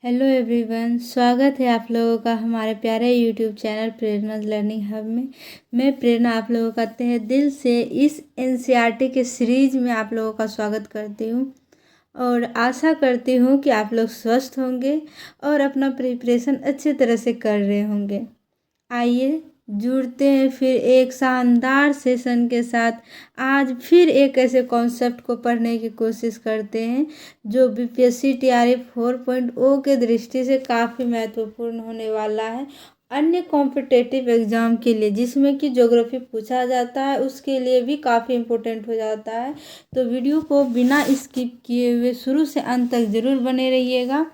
Hello everyone, स्वागत है आप लोगों का हमारे प्यारे यूट्यूब चैनल प्रेरणा लर्निंग हब में। मैं प्रेरणा आप लोगों का तहे दिल से इस एनसीईआरटी के सीरीज में आप लोगों का स्वागत करती हूँ और आशा करती हूँ कि आप लोग स्वस्थ होंगे और अपना प्रिपरेशन अच्छी तरह से कर रहे होंगे। आइए जुड़ते हैं फिर एक शानदार सेशन के साथ। आज फिर एक ऐसे कॉन्सेप्ट को पढ़ने की कोशिश करते हैं जो बीपीएससी टीआरई 4.0 के दृष्टि से काफ़ी महत्वपूर्ण होने वाला है अन्य कॉम्पिटेटिव एग्ज़ाम के लिए, जिसमें कि ज्योग्राफी पूछा जाता है, उसके लिए भी काफ़ी इम्पोर्टेंट हो जाता है। तो वीडियो को बिना स्किप किए हुए शुरू से अंत तक ज़रूर बने रहिएगा।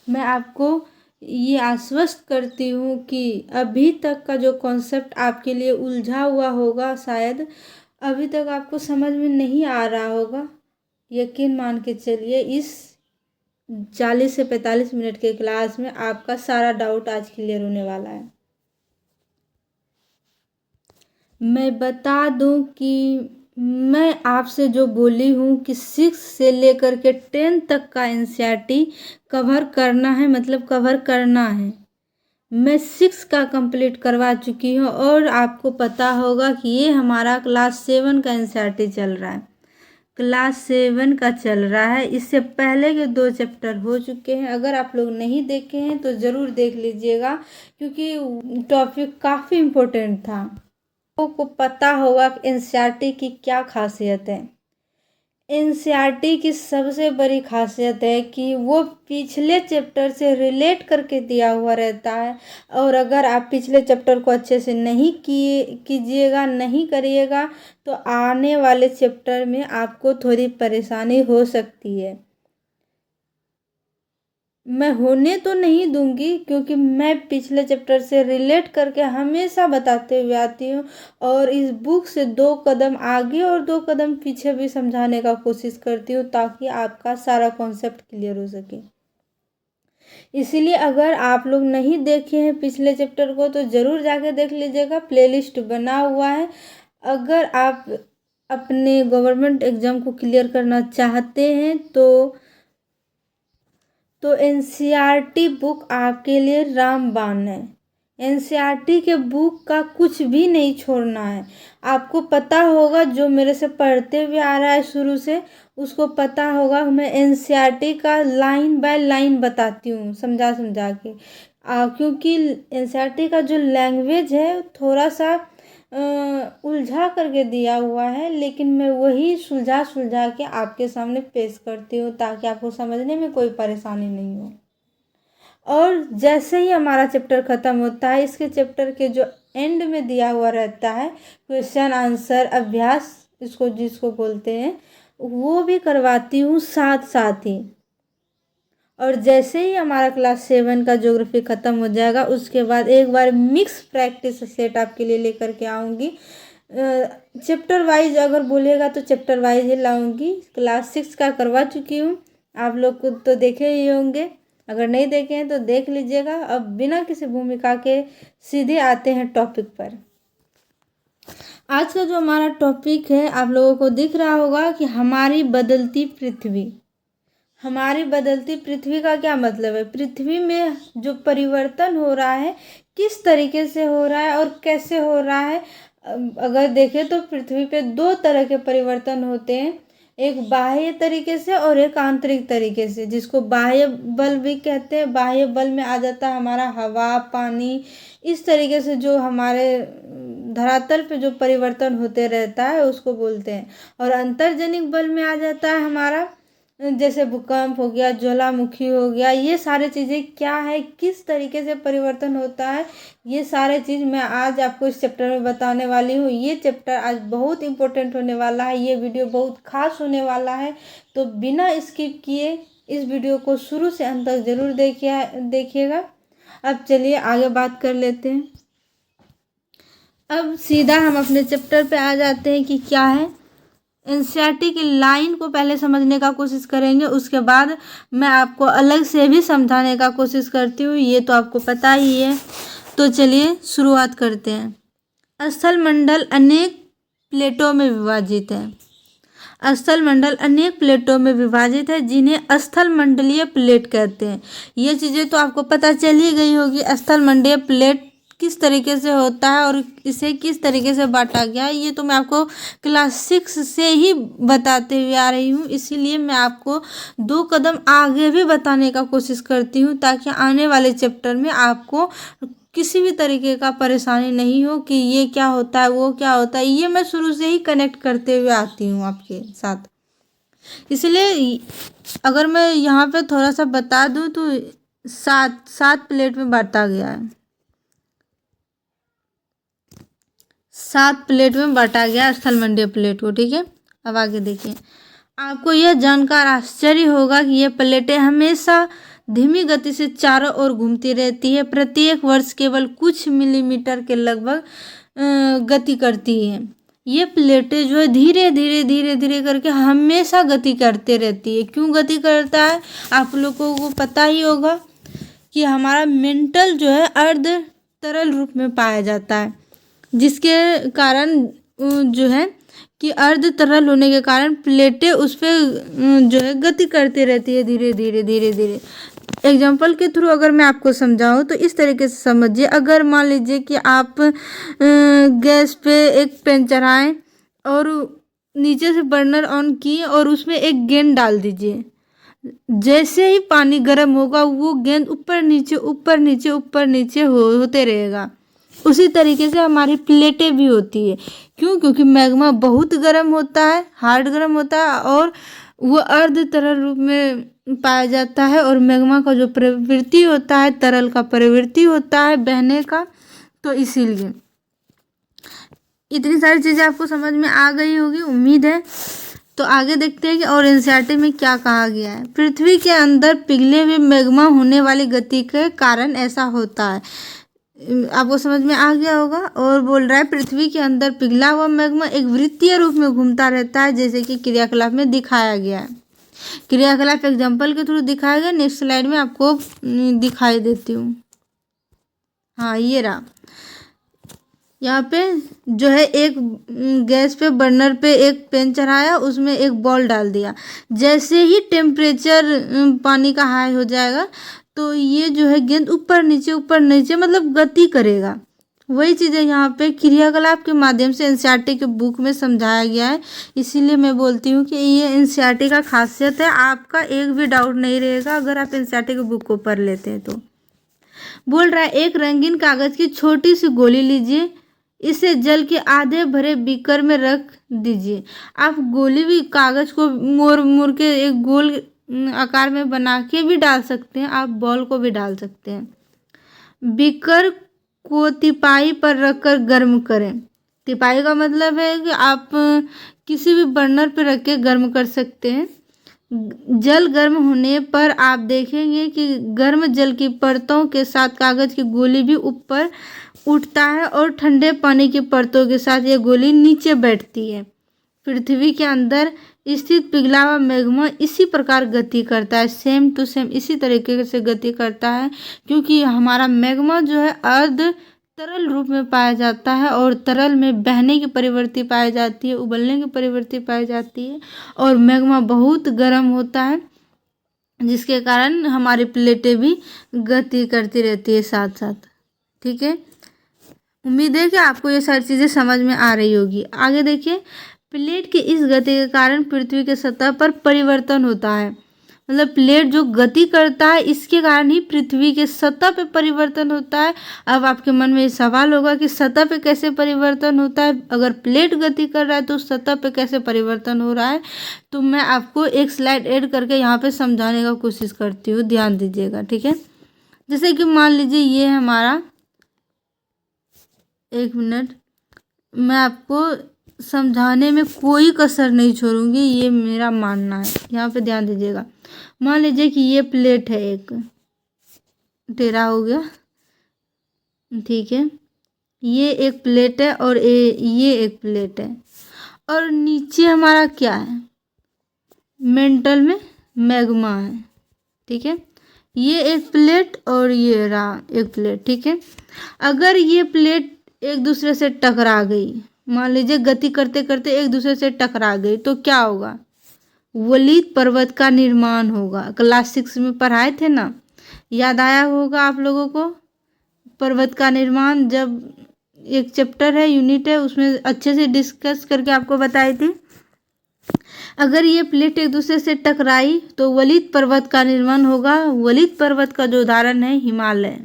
मैं आपको ये आश्वस्त करती हूँ कि अभी तक का जो कॉन्सेप्ट आपके लिए उलझा हुआ होगा, शायद अभी तक आपको समझ में नहीं आ रहा होगा, यकीन मान के चलिए इस 40 से 45 मिनट के क्लास में आपका सारा डाउट आज क्लियर होने वाला है। मैं बता दूं कि मैं आपसे जो बोली हूँ कि 6 से लेकर के 10 तक का एनसीईआरटी कवर करना है, मतलब कवर करना है। मैं 6 का कंप्लीट करवा चुकी हूँ और आपको पता होगा कि ये हमारा क्लास 7 का एनसीईआरटी चल रहा है, क्लास 7 का चल रहा है। इससे पहले के 2 चैप्टर हो चुके हैं। अगर आप लोग नहीं देखे हैं तो ज़रूर देख लीजिएगा, क्योंकि टॉपिक काफ़ी इम्पोर्टेंट था। आपको पता होगा कि एनसीईआरटी की क्या खासियत है। एनसीईआरटी की सबसे बड़ी खासियत है कि वो पिछले चैप्टर से रिलेट करके दिया हुआ रहता है, और अगर आप पिछले चैप्टर को अच्छे से नहीं नहीं करिएगा तो आने वाले चैप्टर में आपको थोड़ी परेशानी हो सकती है। मैं होने तो नहीं दूंगी, क्योंकि मैं पिछले चैप्टर से रिलेट करके हमेशा बताते हुए आती हूँ और इस बुक से 2 कदम आगे और 2 कदम पीछे भी समझाने का कोशिश करती हूँ, ताकि आपका सारा कॉन्सेप्ट क्लियर हो सके। इसीलिए अगर आप लोग नहीं देखे हैं पिछले चैप्टर को तो ज़रूर जाके देख लीजिएगा, प्लेलिस्ट बना हुआ है। अगर आप अपने गवर्नमेंट एग्ज़ाम को क्लियर करना चाहते हैं तो एनसीईआरटी बुक आपके लिए रामबाण है। एनसीईआरटी के बुक का कुछ भी नहीं छोड़ना है। आपको पता होगा, जो मेरे से पढ़ते हुए आ रहा है शुरू से, उसको पता होगा मैं एनसीईआरटी का लाइन बाय लाइन बताती हूँ, समझा समझा के। क्योंकि एनसीईआरटी का जो लैंग्वेज है थोड़ा सा उलझा करके दिया हुआ है, लेकिन मैं वही सुलझा सुलझा के आपके सामने पेश करती हूँ, ताकि आपको समझने में कोई परेशानी नहीं हो। और जैसे ही हमारा चैप्टर ख़त्म होता है, इसके चैप्टर के जो एंड में दिया हुआ रहता है क्वेश्चन आंसर अभ्यास, इसको जिसको बोलते हैं, वो भी करवाती हूँ साथ साथ ही। और जैसे ही हमारा क्लास 7 का ज्योग्राफी ख़त्म हो जाएगा, उसके बाद एक बार मिक्स प्रैक्टिस सेट आपके लिए लेकर के आऊँगी। चैप्टर वाइज अगर बोलिएगा तो चैप्टर वाइज ही लाऊंगी। क्लास 6 का करवा चुकी हूँ, आप लोग को तो देखे ही होंगे, अगर नहीं देखे हैं तो देख लीजिएगा। अब बिना किसी भूमिका के सीधे आते हैं टॉपिक पर। आज का जो हमारा टॉपिक है, आप लोगों को दिख रहा होगा कि हमारी बदलती पृथ्वी। हमारी बदलती पृथ्वी का क्या मतलब है? पृथ्वी में जो परिवर्तन हो रहा है किस तरीके से हो रहा है और कैसे हो रहा है। अगर देखें तो पृथ्वी पे 2 तरह के परिवर्तन होते हैं, एक बाह्य तरीके से और एक आंतरिक तरीके से, जिसको बाह्य बल भी कहते हैं। बाह्य बल में आ जाता है हमारा हवा, पानी, इस तरीके से जो हमारे धरातल पे जो परिवर्तन होते रहता है उसको बोलते हैं। और अंतर्जनिक बल में आ जाता है हमारा, जैसे भूकंप हो गया, ज्वालामुखी हो गया, ये सारी चीज़ें क्या है, किस तरीके से परिवर्तन होता है, ये सारे चीज़ मैं आज आपको इस चैप्टर में बताने वाली हूँ। ये चैप्टर आज बहुत इम्पोर्टेंट होने वाला है, ये वीडियो बहुत खास होने वाला है। तो बिना स्किप किए इस वीडियो को शुरू से अंत तक ज़रूर देखिएगा। अब चलिए आगे बात कर लेते हैं। अब सीधा हम अपने चैप्टर पे आ जाते हैं कि क्या है। एनसीईआरटी की लाइन को पहले समझने का कोशिश करेंगे, उसके बाद मैं आपको अलग से भी समझाने का कोशिश करती हूँ, ये तो आपको पता ही है। तो चलिए शुरुआत करते हैं। स्थल मंडल अनेक प्लेटों में विभाजित है। स्थलमंडल अनेक प्लेटों में विभाजित है जिन्हें स्थलमंडलीय प्लेट कहते हैं। ये चीज़ें तो आपको पता चल ही गई होगी, स्थलमंडलीय प्लेट किस तरीके से होता है और इसे किस तरीके से बांटा गया है। ये तो मैं आपको क्लास 6 से ही बताते हुए आ रही हूँ, इसीलिए मैं आपको 2 कदम आगे भी बताने का कोशिश करती हूँ ताकि आने वाले चैप्टर में आपको किसी भी तरीके का परेशानी नहीं हो कि ये क्या होता है वो क्या होता है। ये मैं शुरू से ही कनेक्ट करते हुए आती हूँ आपके साथ। इसलिए अगर मैं यहाँ पे थोड़ा सा बता दूँ तो 7 प्लेट में बांटा गया है, 7 प्लेट में बांटा गया स्थलमंडलीय प्लेट को। ठीक है, अब आगे देखिए। आपको यह जानकर आश्चर्य होगा कि ये प्लेटें हमेशा धीमी गति से चारों ओर घूमती रहती है, प्रत्येक वर्ष केवल कुछ मिलीमीटर के लगभग गति करती है। ये प्लेटें जो है धीरे धीरे धीरे धीरे करके हमेशा गति करते रहती है। क्यों गति करता है आप लोगों को पता ही होगा कि हमारा मेंटल जो है अर्ध तरल रूप में पाया जाता है, जिसके कारण जो है कि अर्ध तरल होने के कारण प्लेटें उस पर जो है गति करती रहती है धीरे धीरे धीरे धीरे। एग्जाम्पल के थ्रू अगर मैं आपको समझाऊं तो इस तरीके से समझिए। अगर मान लीजिए कि आप गैस पे एक पैन चढ़ाएं और नीचे से बर्नर ऑन किए और उसमें एक गेंद डाल दीजिए, जैसे ही पानी गर्म होगा वो गेंद ऊपर नीचे ऊपर नीचे ऊपर नीचे होते रहेगा। उसी तरीके से हमारी प्लेटें भी होती है। क्यों? क्योंकि मैग्मा बहुत गर्म होता है, हार्ड गर्म होता है और वो अर्ध तरल रूप में पाया जाता है। और मैग्मा का जो प्रवृत्ति होता है, तरल का प्रवृत्ति होता है बहने का। तो इसीलिए इतनी सारी चीज़ें आपको समझ में आ गई होगी, उम्मीद है। तो आगे देखते हैं कि और एनसीईआरटी में क्या कहा गया है। पृथ्वी के अंदर पिघले हुए मैग्मा होने वाली गति के कारण ऐसा होता है। आपको समझ में आ गया होगा। और बोल रहा है पृथ्वी के अंदर पिघला हुआ मैग्मा एक वृत्तीय रूप में घूमता रहता है, जैसे कि क्रियाकलाप में दिखाया गया है। क्रियाकलाप एग्जाम्पल के थ्रू दिखाया गया, नेक्स्ट स्लाइड में आपको दिखाई देती हूँ। हाँ, ये रहा। यहाँ पे जो है एक गैस पे बर्नर पे एक पैन चढ़ाया, उसमें एक बॉल डाल दिया। जैसे ही टेम्परेचर पानी का हाई हो जाएगा तो ये जो है गेंद ऊपर नीचे मतलब गति करेगा। वही चीज़ें यहाँ पे क्रियाकलाप के माध्यम से एनसीईआरटी के बुक में समझाया गया है। इसीलिए मैं बोलती हूँ कि ये एनसीईआरटी का खासियत है। आपका एक भी डाउट नहीं रहेगा अगर आप एनसीईआरटी के बुक को पढ़ लेते हैं तो। बोल रहा है एक रंगीन कागज़ की छोटी सी गोली लीजिए, इसे जल के आधे भरे बीकर में रख दीजिए। आप गोली भी कागज़ को मोड़ के एक गोल आकार में बना के भी डाल सकते हैं, आप बॉल को भी डाल सकते हैं। बीकर को तिपाही पर रखकर गर्म करें। तिपाही का मतलब है कि आप किसी भी बर्नर पर रख के गर्म कर सकते हैं। जल गर्म होने पर आप देखेंगे कि गर्म जल की परतों के साथ कागज़ की गोली भी ऊपर उठता है और ठंडे पानी की परतों के साथ ये गोली नीचे बैठती है। पृथ्वी के अंदर स्थित पिघला हुआ मैग्मा इसी प्रकार गति करता है, सेम टू सेम इसी तरीके से गति करता है। क्योंकि हमारा मैग्मा जो है अर्ध तरल रूप में पाया जाता है और तरल में बहने की प्रवृत्ति पाई जाती है, उबलने की प्रवृत्ति पाई जाती है। और मैग्मा बहुत गर्म होता है, जिसके कारण हमारी प्लेटें भी गति करती रहती है साथ साथ। ठीक है, उम्मीद है कि आपको ये सारी चीज़ें समझ में आ रही होगी। आगे देखिए, प्लेट की इस गति के कारण पृथ्वी के सतह पर परिवर्तन होता है। मतलब प्लेट जो गति करता है इसके कारण ही पृथ्वी के सतह पे परिवर्तन होता है। अब आपके मन में ये सवाल होगा कि सतह पे कैसे परिवर्तन होता है, अगर प्लेट गति कर रहा है तो सतह पे कैसे परिवर्तन हो रहा है। तो मैं आपको एक स्लाइड ऐड करके यहाँ पे समझाने का कोशिश करती हूँ, ध्यान दीजिएगा। ठीक है, जैसे कि मान लीजिए ये है हमारा, एक मिनट, मैं आपको समझाने में कोई कसर नहीं छोड़ूंगी, ये मेरा मानना है। यहाँ पे ध्यान दीजिएगा। मान लीजिए कि ये प्लेट है, एक टेढ़ा हो गया, ठीक है, ये एक प्लेट है और ये एक प्लेट है। और नीचे हमारा क्या है, मेंटल में मैग्मा है। ठीक है, ये एक प्लेट और ये रहा एक प्लेट। ठीक है, अगर ये प्लेट एक दूसरे से टकरा गई, मान लीजिए गति करते करते एक दूसरे से टकरा गई तो क्या होगा? वलित पर्वत का निर्माण होगा। क्लास 6 में पढ़ाए थे ना, याद आया होगा आप लोगों को। पर्वत का निर्माण जब एक चैप्टर है, यूनिट है, उसमें अच्छे से डिस्कस करके आपको बताई थी। अगर ये प्लेट एक दूसरे से टकराई तो वलित पर्वत का निर्माण होगा। वलित पर्वत का जो उदाहरण है हिमालय।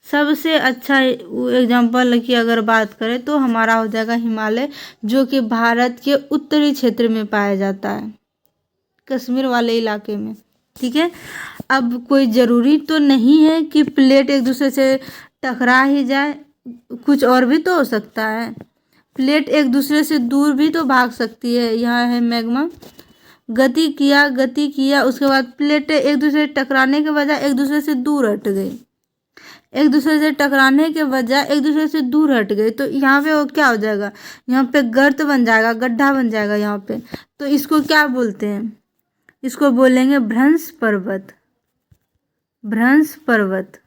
सबसे अच्छा एग्जाम्पल की अगर बात करें तो हमारा हो जाएगा हिमालय, जो कि भारत के उत्तरी क्षेत्र में पाया जाता है, कश्मीर वाले इलाके में। ठीक है, अब कोई ज़रूरी तो नहीं है कि प्लेट एक दूसरे से टकरा ही जाए, कुछ और भी तो हो सकता है। प्लेट एक दूसरे से दूर भी तो भाग सकती है। यहाँ है मैग्मा, गति किया, उसके बाद प्लेटें एक दूसरे से टकराने के बजाय एक दूसरे से दूर हट गई, एक दूसरे से टकराने के बजाय एक दूसरे से दूर हट गई, तो यहाँ पे वो क्या हो जाएगा? यहाँ पे गर्त बन जाएगा, गड्ढा बन जाएगा यहाँ पे। तो इसको क्या बोलते हैं? इसको बोलेंगे भ्रंश पर्वत। भ्रंश पर्वत,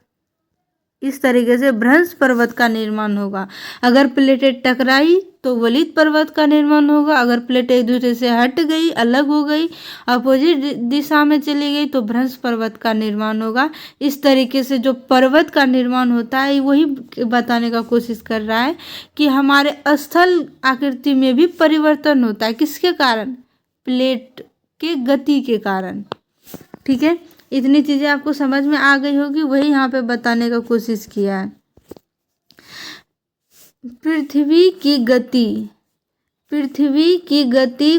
इस तरीके से भ्रंश पर्वत का निर्माण होगा। अगर प्लेटें टकराई तो वलित पर्वत का निर्माण होगा। अगर प्लेटें एक दूसरे से हट गई, अलग हो गई, अपोजिट दिशा में चली गई, तो भ्रंश पर्वत का निर्माण होगा। इस तरीके से जो पर्वत का निर्माण होता है वही बताने का कोशिश कर रहा है कि हमारे स्थल आकृति में भी परिवर्तन होता है। किसके कारण? प्लेट के गति के कारण। ठीक है, इतनी चीज़ें आपको समझ में आ गई होगी, वही यहाँ पे बताने का कोशिश किया है। पृथ्वी की गति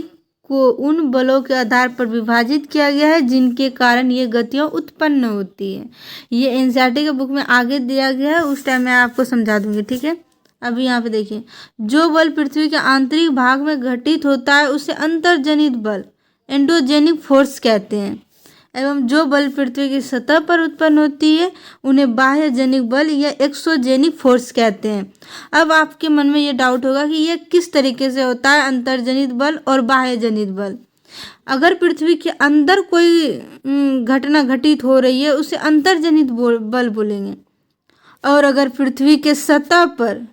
को उन बलों के आधार पर विभाजित किया गया है जिनके कारण ये गतियाँ उत्पन्न होती है। ये एनसीईआरटी के बुक में आगे दिया गया है, उस टाइम मैं आपको समझा दूंगी। ठीक है, अभी यहाँ पे देखिए, जो बल पृथ्वी के आंतरिक भाग में घटित होता है उसे अंतर्जनित बल, एंडोजेनिक फोर्स कहते हैं, एवं जो बल पृथ्वी की सतह पर उत्पन्न होती है उन्हें बाह्यजनिक बल या एक्सोजेनिक फोर्स कहते हैं। अब आपके मन में ये डाउट होगा कि ये किस तरीके से होता है, अंतर्जनित बल और बाह्यजनित बल। अगर पृथ्वी के अंदर कोई घटना घटित हो रही है उसे अंतर्जनित बल बोलेंगे, और अगर पृथ्वी के सतह पर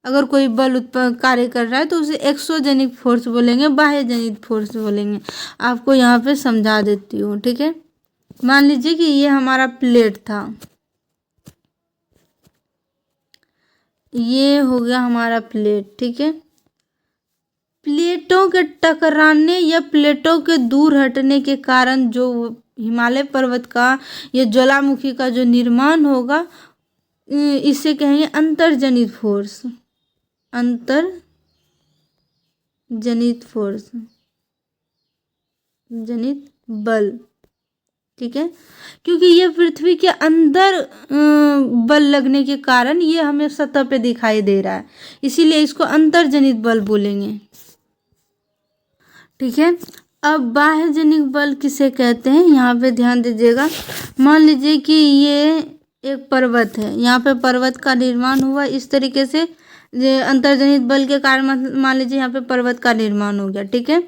अगर कोई बल उत्पन्न कार्य कर रहा है तो उसे एक्सोजेनिक फोर्स बोलेंगे, बाह्यजनित फोर्स बोलेंगे। आपको यहाँ पे समझा देती हूँ। ठीक है, मान लीजिए कि ये हमारा प्लेट था, ये हो गया हमारा प्लेट। ठीक है, प्लेटों के टकराने या प्लेटों के दूर हटने के कारण जो हिमालय पर्वत का या ज्वालामुखी का जो निर्माण होगा, इसे कहेंगे अंतर्जनित फोर्स, अंतर्जनित फोर्स, जनित बल। ठीक है, क्योंकि ये पृथ्वी के अंदर बल लगने के कारण ये हमें सतह पे दिखाई दे रहा है, इसीलिए इसको अंतर्जनित बल बोलेंगे। ठीक है, अब बाह्यजनित बल किसे कहते हैं, यहाँ पे ध्यान दीजिएगा। मान लीजिए कि ये एक पर्वत है, यहाँ पे पर्वत का निर्माण हुआ इस तरीके से, अंतर्जनित बल के कारण मान लीजिए यहाँ पे पर्वत का निर्माण हो गया। ठीक है,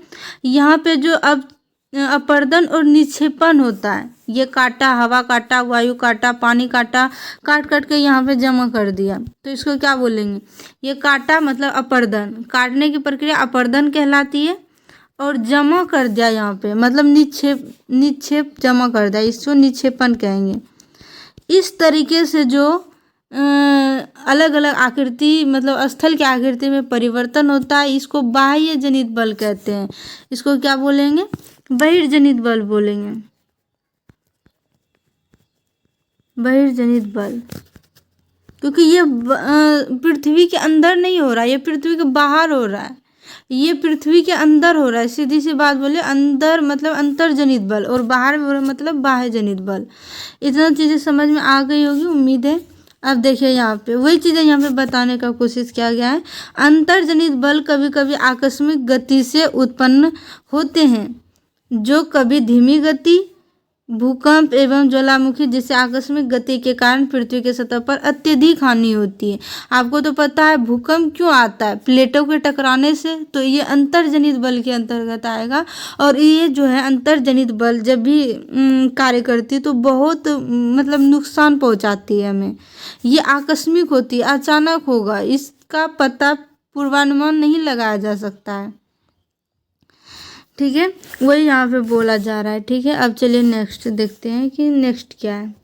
यहाँ पे जो अब अपर्दन और निक्षेपण होता है, ये काटा, हवा काटा, वायु काटा, पानी काटा, काट के यहाँ पे जमा कर दिया, तो इसको क्या बोलेंगे? ये काटा मतलब अपर्दन, काटने की प्रक्रिया अपर्दन कहलाती है, और जमा कर दिया यहाँ पे मतलब निक्षेप जमा कर दिया, इसको निक्षेपण कहेंगे। इस तरीके से जो अलग अलग आकृति मतलब स्थल की आकृति में परिवर्तन होता है, इसको बाह्य जनित बल कहते हैं। इसको क्या बोलेंगे? बहिर्जनित बल बोलेंगे, बहिर्जनित बल। क्योंकि ये पृथ्वी के अंदर नहीं हो रहा है, ये पृथ्वी के बाहर हो रहा है, ये पृथ्वी के अंदर हो रहा है। सीधी सी बात बोले, अंदर मतलब अंतर्जनित बल और बाहर मतलब बाह्यजनित बल। इतना चीज़ें समझ में आ गई होगी उम्मीद है। अब देखिए यहाँ पे वही चीज़ें यहाँ पे बताने का कोशिश किया गया है। अंतर्जनित बल कभी कभी आकस्मिक गति से उत्पन्न होते हैं, जो कभी धीमी गति, भूकंप एवं ज्वालामुखी जैसे आकस्मिक गति के कारण पृथ्वी के सतह पर अत्यधिक हानि होती है। आपको तो पता है भूकंप क्यों आता है? प्लेटों के टकराने से, तो ये अंतर्जनित बल के अंतर्गत आएगा। और ये जो है अंतर्जनित बल जब भी कार्य करती है तो बहुत मतलब नुकसान पहुंचाती है हमें। ये आकस्मिक होती है, अचानक होगा, इस इसका पता पूर्वानुमान नहीं लगाया जा सकता है। ठीक है, वही यहाँ पे बोला जा रहा है। ठीक है, अब चलिए नेक्स्ट देखते हैं कि नेक्स्ट क्या है।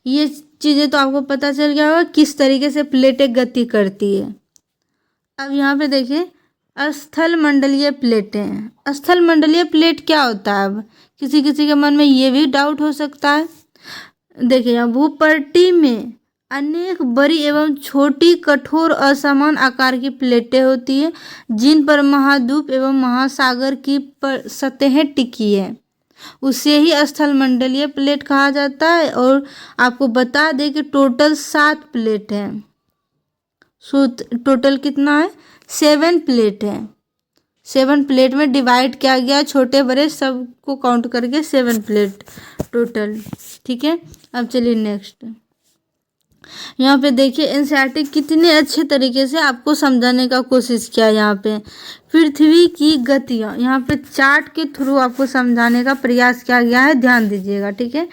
ये चीज़ें तो आपको पता चल गया होगा किस तरीके से प्लेटें गति करती है। अब यहाँ पे देखिए स्थल मंडलीय प्लेटें हैं। स्थल मंडलीय प्लेट क्या होता है? अब किसी किसी के मन में ये भी डाउट हो सकता है। देखिए यहाँ भूपट्टी में अनेक बड़ी एवं छोटी कठोर असमान आकार की प्लेटें होती है जिन पर महाद्वीप एवं महासागर की सतहें टिकी है, उसे ही स्थल मंडलीय प्लेट कहा जाता है। और आपको बता दें कि टोटल 7 प्लेट हैं। सो टोटल कितना है? 7 प्लेट है। 7 प्लेट में डिवाइड किया गया, छोटे बड़े सबको काउंट करके 7 प्लेट टोटल। ठीक है, अब चलिए नेक्स्ट। यहाँ पे देखिए एनसीईआरटी कितने अच्छे तरीके से आपको समझाने का कोशिश किया। यहाँ पे पृथ्वी की गतियाँ यहाँ पे चार्ट के थ्रू आपको समझाने का प्रयास किया गया है, ध्यान दीजिएगा। ठीक है,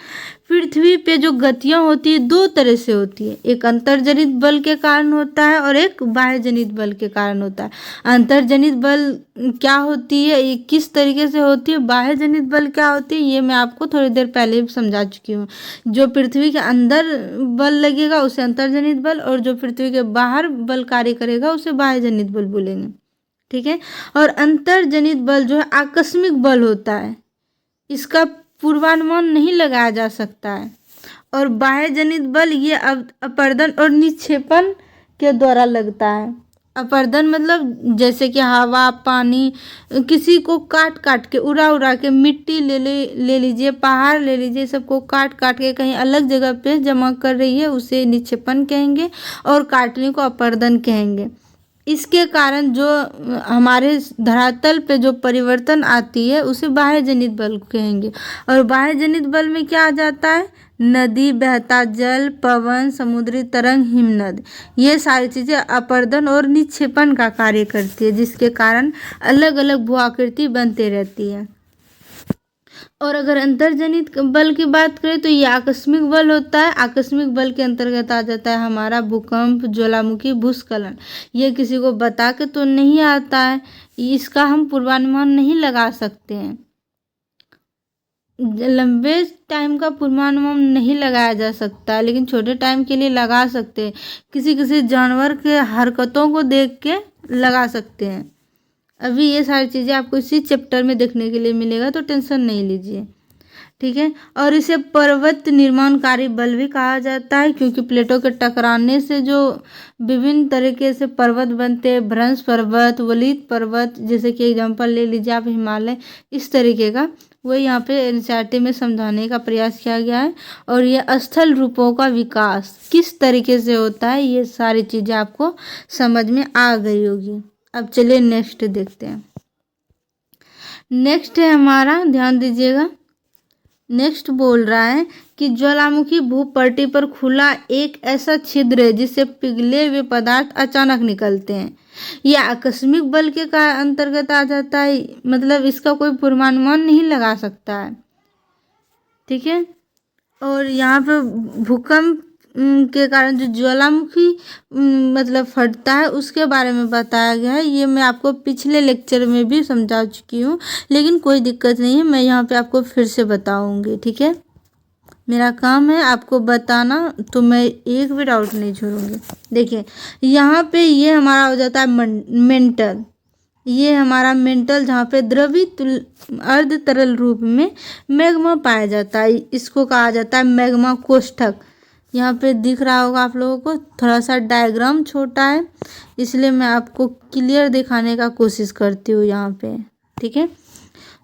पृथ्वी पे जो गतियाँ होती है 2 तरह से होती है, एक अंतर्जनित बल के कारण होता है और एक बाह्यजनित बल के कारण होता है। अंतर्जनित बल क्या होती है, ये किस तरीके से होती है, बाह्यजनित बल क्या होती है, ये मैं आपको थोड़ी देर पहले भी समझा चुकी हूँ। जो पृथ्वी के अंदर बल लगेगा उसे अंतर्जनित बल, और जो पृथ्वी के बाहर बल कार्य करेगा उसे बाह्यजनित बल बोलेंगे। ठीक है, और अंतर्जनित बल जो है आकस्मिक बल होता है, इसका पूर्वानुमान नहीं लगाया जा सकता है। और बाह्यजनित बल ये अपर्दन और निक्षेपण के द्वारा लगता है। अपर्दन मतलब जैसे कि हवा, पानी, किसी को काट काट के उड़ा के, मिट्टी ले लीजिए, पहाड़ ले लीजिए, सबको काट काट के कहीं अलग जगह पे जमा कर रही है, उसे निक्षेपण कहेंगे, और काटने को अपर्दन कहेंगे। इसके कारण जो हमारे धरातल पे जो परिवर्तन आती है उसे बाह्यजनित बल कहेंगे। और बाह्यजनित बल में क्या आ जाता है? नदी, बहता जल, पवन, समुद्री तरंग, हिमनद, ये सारी चीज़ें अपर्दन और निक्षेपण का कार्य करती है, जिसके कारण अलग अलग भू आकृति बनते रहती है। और अगर अंतर्जनित बल की बात करें तो ये आकस्मिक बल होता है। आकस्मिक बल के अंतर्गत आ जाता है हमारा भूकंप, ज्वालामुखी, भूस्खलन। ये किसी को बता के तो नहीं आता है, इसका हम पूर्वानुमान नहीं लगा सकते हैं। लंबे टाइम का पूर्वानुमान नहीं लगाया जा सकता, लेकिन छोटे टाइम के लिए लगा सकते हैं। किसी किसी जानवर के हरकतों को देख के लगा सकते हैं। अभी ये सारी चीज़ें आपको इसी चैप्टर में देखने के लिए मिलेगा, तो टेंशन नहीं लीजिए। ठीक है, और इसे पर्वत निर्माणकारी बल भी कहा जाता है, क्योंकि प्लेटों के टकराने से जो विभिन्न तरीके से पर्वत बनते हैं, भ्रंश पर्वत, वलित पर्वत, जैसे कि एग्जांपल ले लीजिए आप हिमालय, इस तरीके का वही यहाँ पे एनसीईआरटी में समझाने का प्रयास किया गया है। और ये स्थल रूपों का विकास किस तरीके से होता है, ये सारी चीज़ें आपको समझ में आ गई होगी। अब चलिए नेक्स्ट देखते हैं। नेक्स्ट है हमारा, ध्यान दीजिएगा, नेक्स्ट बोल रहा है कि ज्वालामुखी भूपट्टी पर खुला एक ऐसा छिद्र है जिससे पिघले हुए पदार्थ अचानक निकलते हैं। यह आकस्मिक बल के अंतर्गत आ जाता है, मतलब इसका कोई पूर्वानुमान नहीं लगा सकता है। ठीक है, और यहाँ पे भूकंप के कारण जो ज्वालामुखी मतलब फटता है उसके बारे में बताया गया है। ये मैं आपको पिछले लेक्चर में भी समझा चुकी हूँ, लेकिन कोई दिक्कत नहीं है, मैं यहाँ पे आपको फिर से बताऊँगी। ठीक है, मेरा काम है आपको बताना, तो मैं एक भी डाउट नहीं छोड़ूंगी। देखिए यहाँ पे ये हमारा हो जाता है मेंटल, ये हमारा मेंटल, जहाँ पे द्रवित अर्ध तरल रूप में मैग्मा पाया जाता है, इसको कहा जाता है मैग्मा कोष्ठक। यहाँ पे दिख रहा होगा आप लोगों को, थोड़ा सा डायग्राम छोटा है इसलिए मैं आपको क्लियर दिखाने का कोशिश करती हूँ यहाँ पे। ठीक है,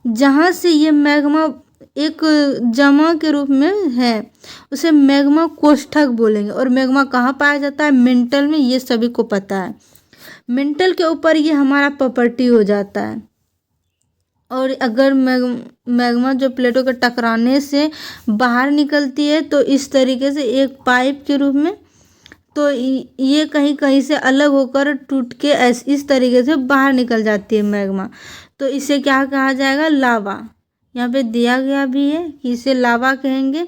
जहाँ से ये मैग्मा एक जमा के रूप में है उसे मैग्मा कोष्ठक बोलेंगे। और मैग्मा कहाँ पाया जाता है? मेंटल में, ये सभी को पता है। मेंटल के ऊपर ये हमारा प्रॉपर्टी हो जाता है। और अगर मैग्मा जो प्लेटों के टकराने से बाहर निकलती है तो इस तरीके से एक पाइप के रूप में, तो ये कहीं कहीं से अलग होकर टूट के इस तरीके से बाहर निकल जाती है मैग्मा, तो इसे क्या कहा जाएगा? लावा। यहाँ पे दिया गया भी है कि इसे लावा कहेंगे।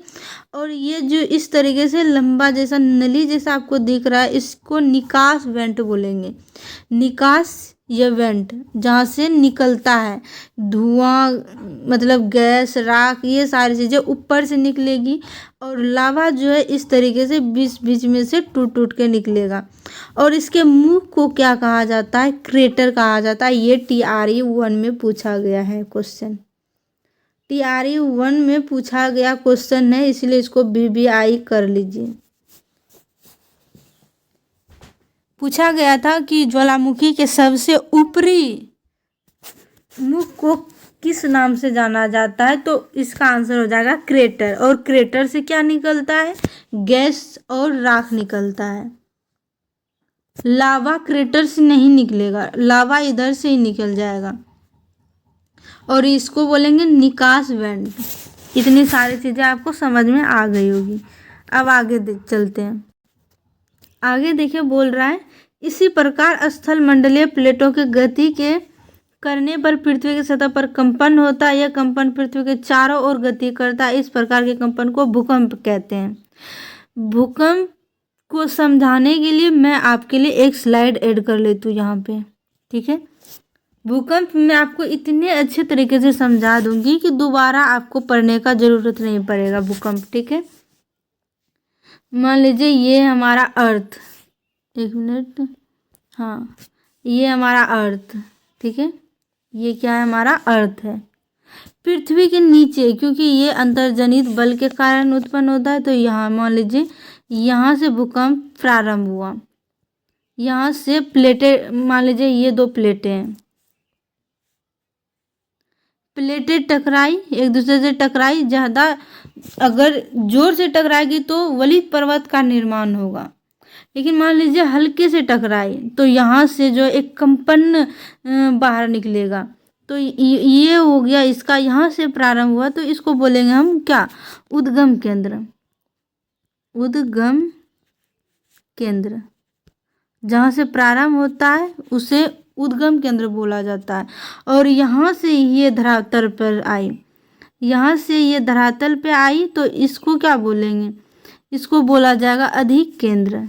और ये जो इस तरीके से लंबा जैसा नली जैसा आपको दिख रहा है, इसको निकास वेंट बोलेंगे। निकास या वेंट, जहाँ से निकलता है धुआं, मतलब गैस, राख, ये सारी चीज़ें ऊपर से निकलेगी। और लावा जो है इस तरीके से बीच बीच में से टूट टूट के निकलेगा। और इसके मुंह को क्या कहा जाता है? क्रेटर कहा जाता है। ये TRE 1 में पूछा गया है क्वेश्चन। TRE 1 में पूछा गया क्वेश्चन है, इसलिए इसको BBI कर लीजिए। पूछा गया था कि ज्वालामुखी के सबसे ऊपरी मुख को किस नाम से जाना जाता है, तो इसका आंसर हो जाएगा क्रेटर। और क्रेटर से क्या निकलता है? गैस और राख निकलता है। लावा क्रेटर से नहीं निकलेगा, लावा इधर से ही निकल जाएगा। और इसको बोलेंगे निकास वेंट। इतनी सारी चीज़ें आपको समझ में आ गई होगी। अब आगे चलते हैं। आगे देखिए, बोल रहा है इसी प्रकार स्थल मंडलीय प्लेटों के गति के करने पर पृथ्वी की सतह पर कंपन होता है। यह कंपन पृथ्वी के चारों ओर गति करता है। इस प्रकार के कंपन को भूकंप कहते हैं। भूकंप को समझाने के लिए मैं आपके लिए एक स्लाइड ऐड कर लेती हूँ यहाँ पे, ठीक है। भूकंप मैं आपको इतने अच्छे तरीके से समझा दूंगी कि दोबारा आपको पढ़ने का ज़रूरत नहीं पड़ेगा भूकंप, ठीक है। मान लीजिए ये हमारा अर्थ, एक मिनट, हाँ, ये हमारा अर्थ, ठीक है। ये क्या है? हमारा अर्थ है। पृथ्वी के नीचे, क्योंकि ये अंतर्जनित बल के कारण उत्पन्न होता है, तो यहाँ मान लीजिए यहाँ से भूकंप प्रारंभ हुआ। यहाँ से प्लेटें, मान लीजिए ये दो प्लेटें हैं, प्लेटें टकराई, एक दूसरे से टकराई। ज़्यादा अगर जोर से टकराएगी तो वलित पर्वत का निर्माण होगा। लेकिन मान लीजिए हल्के से टकराई तो यहाँ से जो एक कंपन बाहर निकलेगा। तो ये हो गया इसका, यहाँ से प्रारंभ हुआ, तो इसको बोलेंगे हम क्या? उद्गम केंद्र। उद्गम केंद्र, जहाँ से प्रारंभ होता है उसे उद्गम केंद्र बोला जाता है। और यहाँ से ये धरातल पर आई, यहाँ से ये धरातल पे आई, तो इसको क्या बोलेंगे? इसको बोला जाएगा अधिक केंद्र।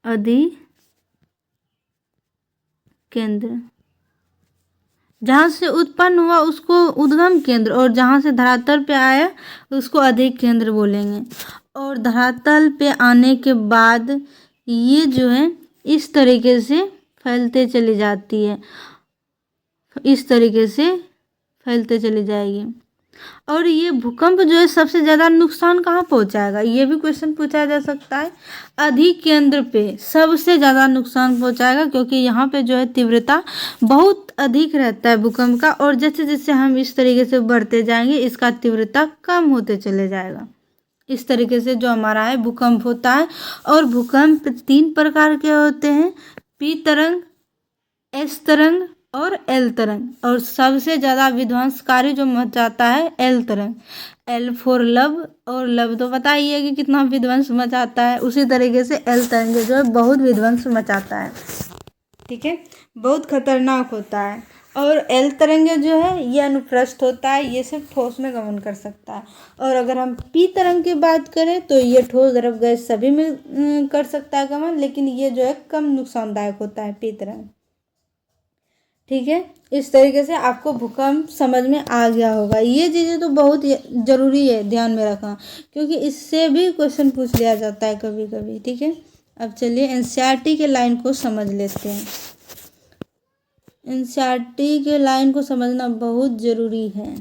अधिक केंद्र, जहाँ से उत्पन्न हुआ उसको उद्गम केंद्र, और जहाँ से धरातल पे आया उसको अधिक केंद्र बोलेंगे। और धरातल पे आने के बाद ये जो है इस तरीके से फैलते चली जाती है, इस तरीके से फैलते चली जाएगी। और ये भूकंप जो है सबसे ज़्यादा नुकसान कहाँ पहुँचाएगा? ये भी क्वेश्चन पूछा जा सकता है। अधिक केंद्र पे सबसे ज़्यादा नुकसान पहुँचाएगा, क्योंकि यहाँ पे जो है तीव्रता बहुत अधिक रहता है भूकंप का। और जैसे जैसे हम इस तरीके से बढ़ते जाएंगे इसका तीव्रता कम होते चले जाएगा। इस तरीके से जो हमारा है भूकंप होता है। और भूकंप 3 प्रकार के होते हैं, P तरंग, S तरंग और L तरंग। और सबसे ज़्यादा विध्वंसकारी जो मचाता है L तरंग। L फॉर लव, और लव तो पता ही है कि कितना विध्वंस मचाता है। उसी तरीके से L तरंग जो है बहुत विध्वंस मचाता है, ठीक है, बहुत खतरनाक होता है। और L तरंग जो है ये अनुप्रस्थ होता है, ये सिर्फ ठोस में गमन कर सकता है। और अगर हम P तरंग की बात करें तो ये ठोस, द्रव, गैस सभी में कर सकता है गमन, लेकिन ये जो है कम नुकसानदायक होता है P तरंग, ठीक है। इस तरीके से आपको भूकंप समझ में आ गया होगा। ये चीज़ें तो बहुत ज़रूरी है ध्यान में रखना, क्योंकि इससे भी क्वेश्चन पूछ लिया जाता है कभी कभी, ठीक है। अब चलिए NCERT के लाइन को समझ लेते हैं। NCERT के लाइन को समझना बहुत ज़रूरी है।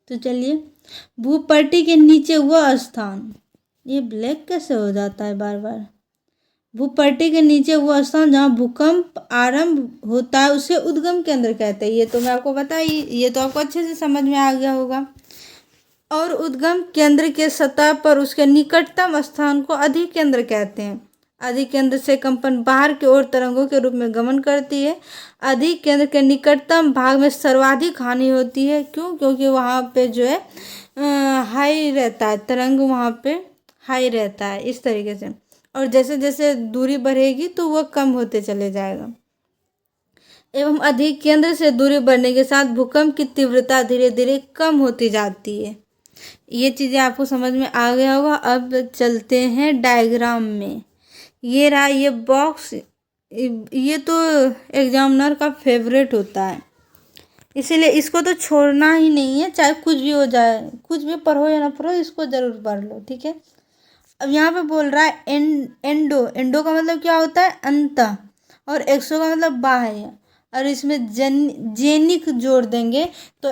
तो चलिए, भूपट्टी के नीचे वह स्थान, ये ब्लैक कैसे हो जाता है बार बार? भूपट्टी के नीचे वह स्थान जहाँ भूकंप आरंभ होता है उसे उद्गम केंद्र कहते हैं। ये तो मैं आपको बताई, ये तो आपको अच्छे से समझ में आ गया होगा। और उद्गम केंद्र के सतह पर उसके निकटतम स्थान को अधिक केंद्र कहते हैं। अधिक केंद्र से कंपन बाहर की ओर तरंगों के रूप में गमन करती है। अधिक केंद्र के निकटतम भाग में सर्वाधिक हानि होती है। क्यों? क्योंकि वहाँ पे जो है हाई रहता है, तरंग वहाँ पे हाई रहता है, इस तरीके से। और जैसे जैसे दूरी बढ़ेगी तो वह कम होते चले जाएगा। एवं अधिक केंद्र से दूरी बढ़ने के साथ भूकंप की तीव्रता धीरे धीरे कम होती जाती है। ये चीज़ें आपको समझ में आ गया होगा। अब चलते हैं डायग्राम में। ये रहा ये बॉक्स, ये तो एग्जामिनर का फेवरेट होता है, इसीलिए इसको तो छोड़ना ही नहीं है, चाहे कुछ भी हो जाए, कुछ भी पढ़ो या ना पढ़ो, इसको जरूर पढ़ लो, ठीक है। अब यहाँ पे बोल रहा है एंडो, एंडो का मतलब क्या होता है, अंत, और एक्सो का मतलब बाह्य, और इसमें जेनिक जोड़ देंगे तो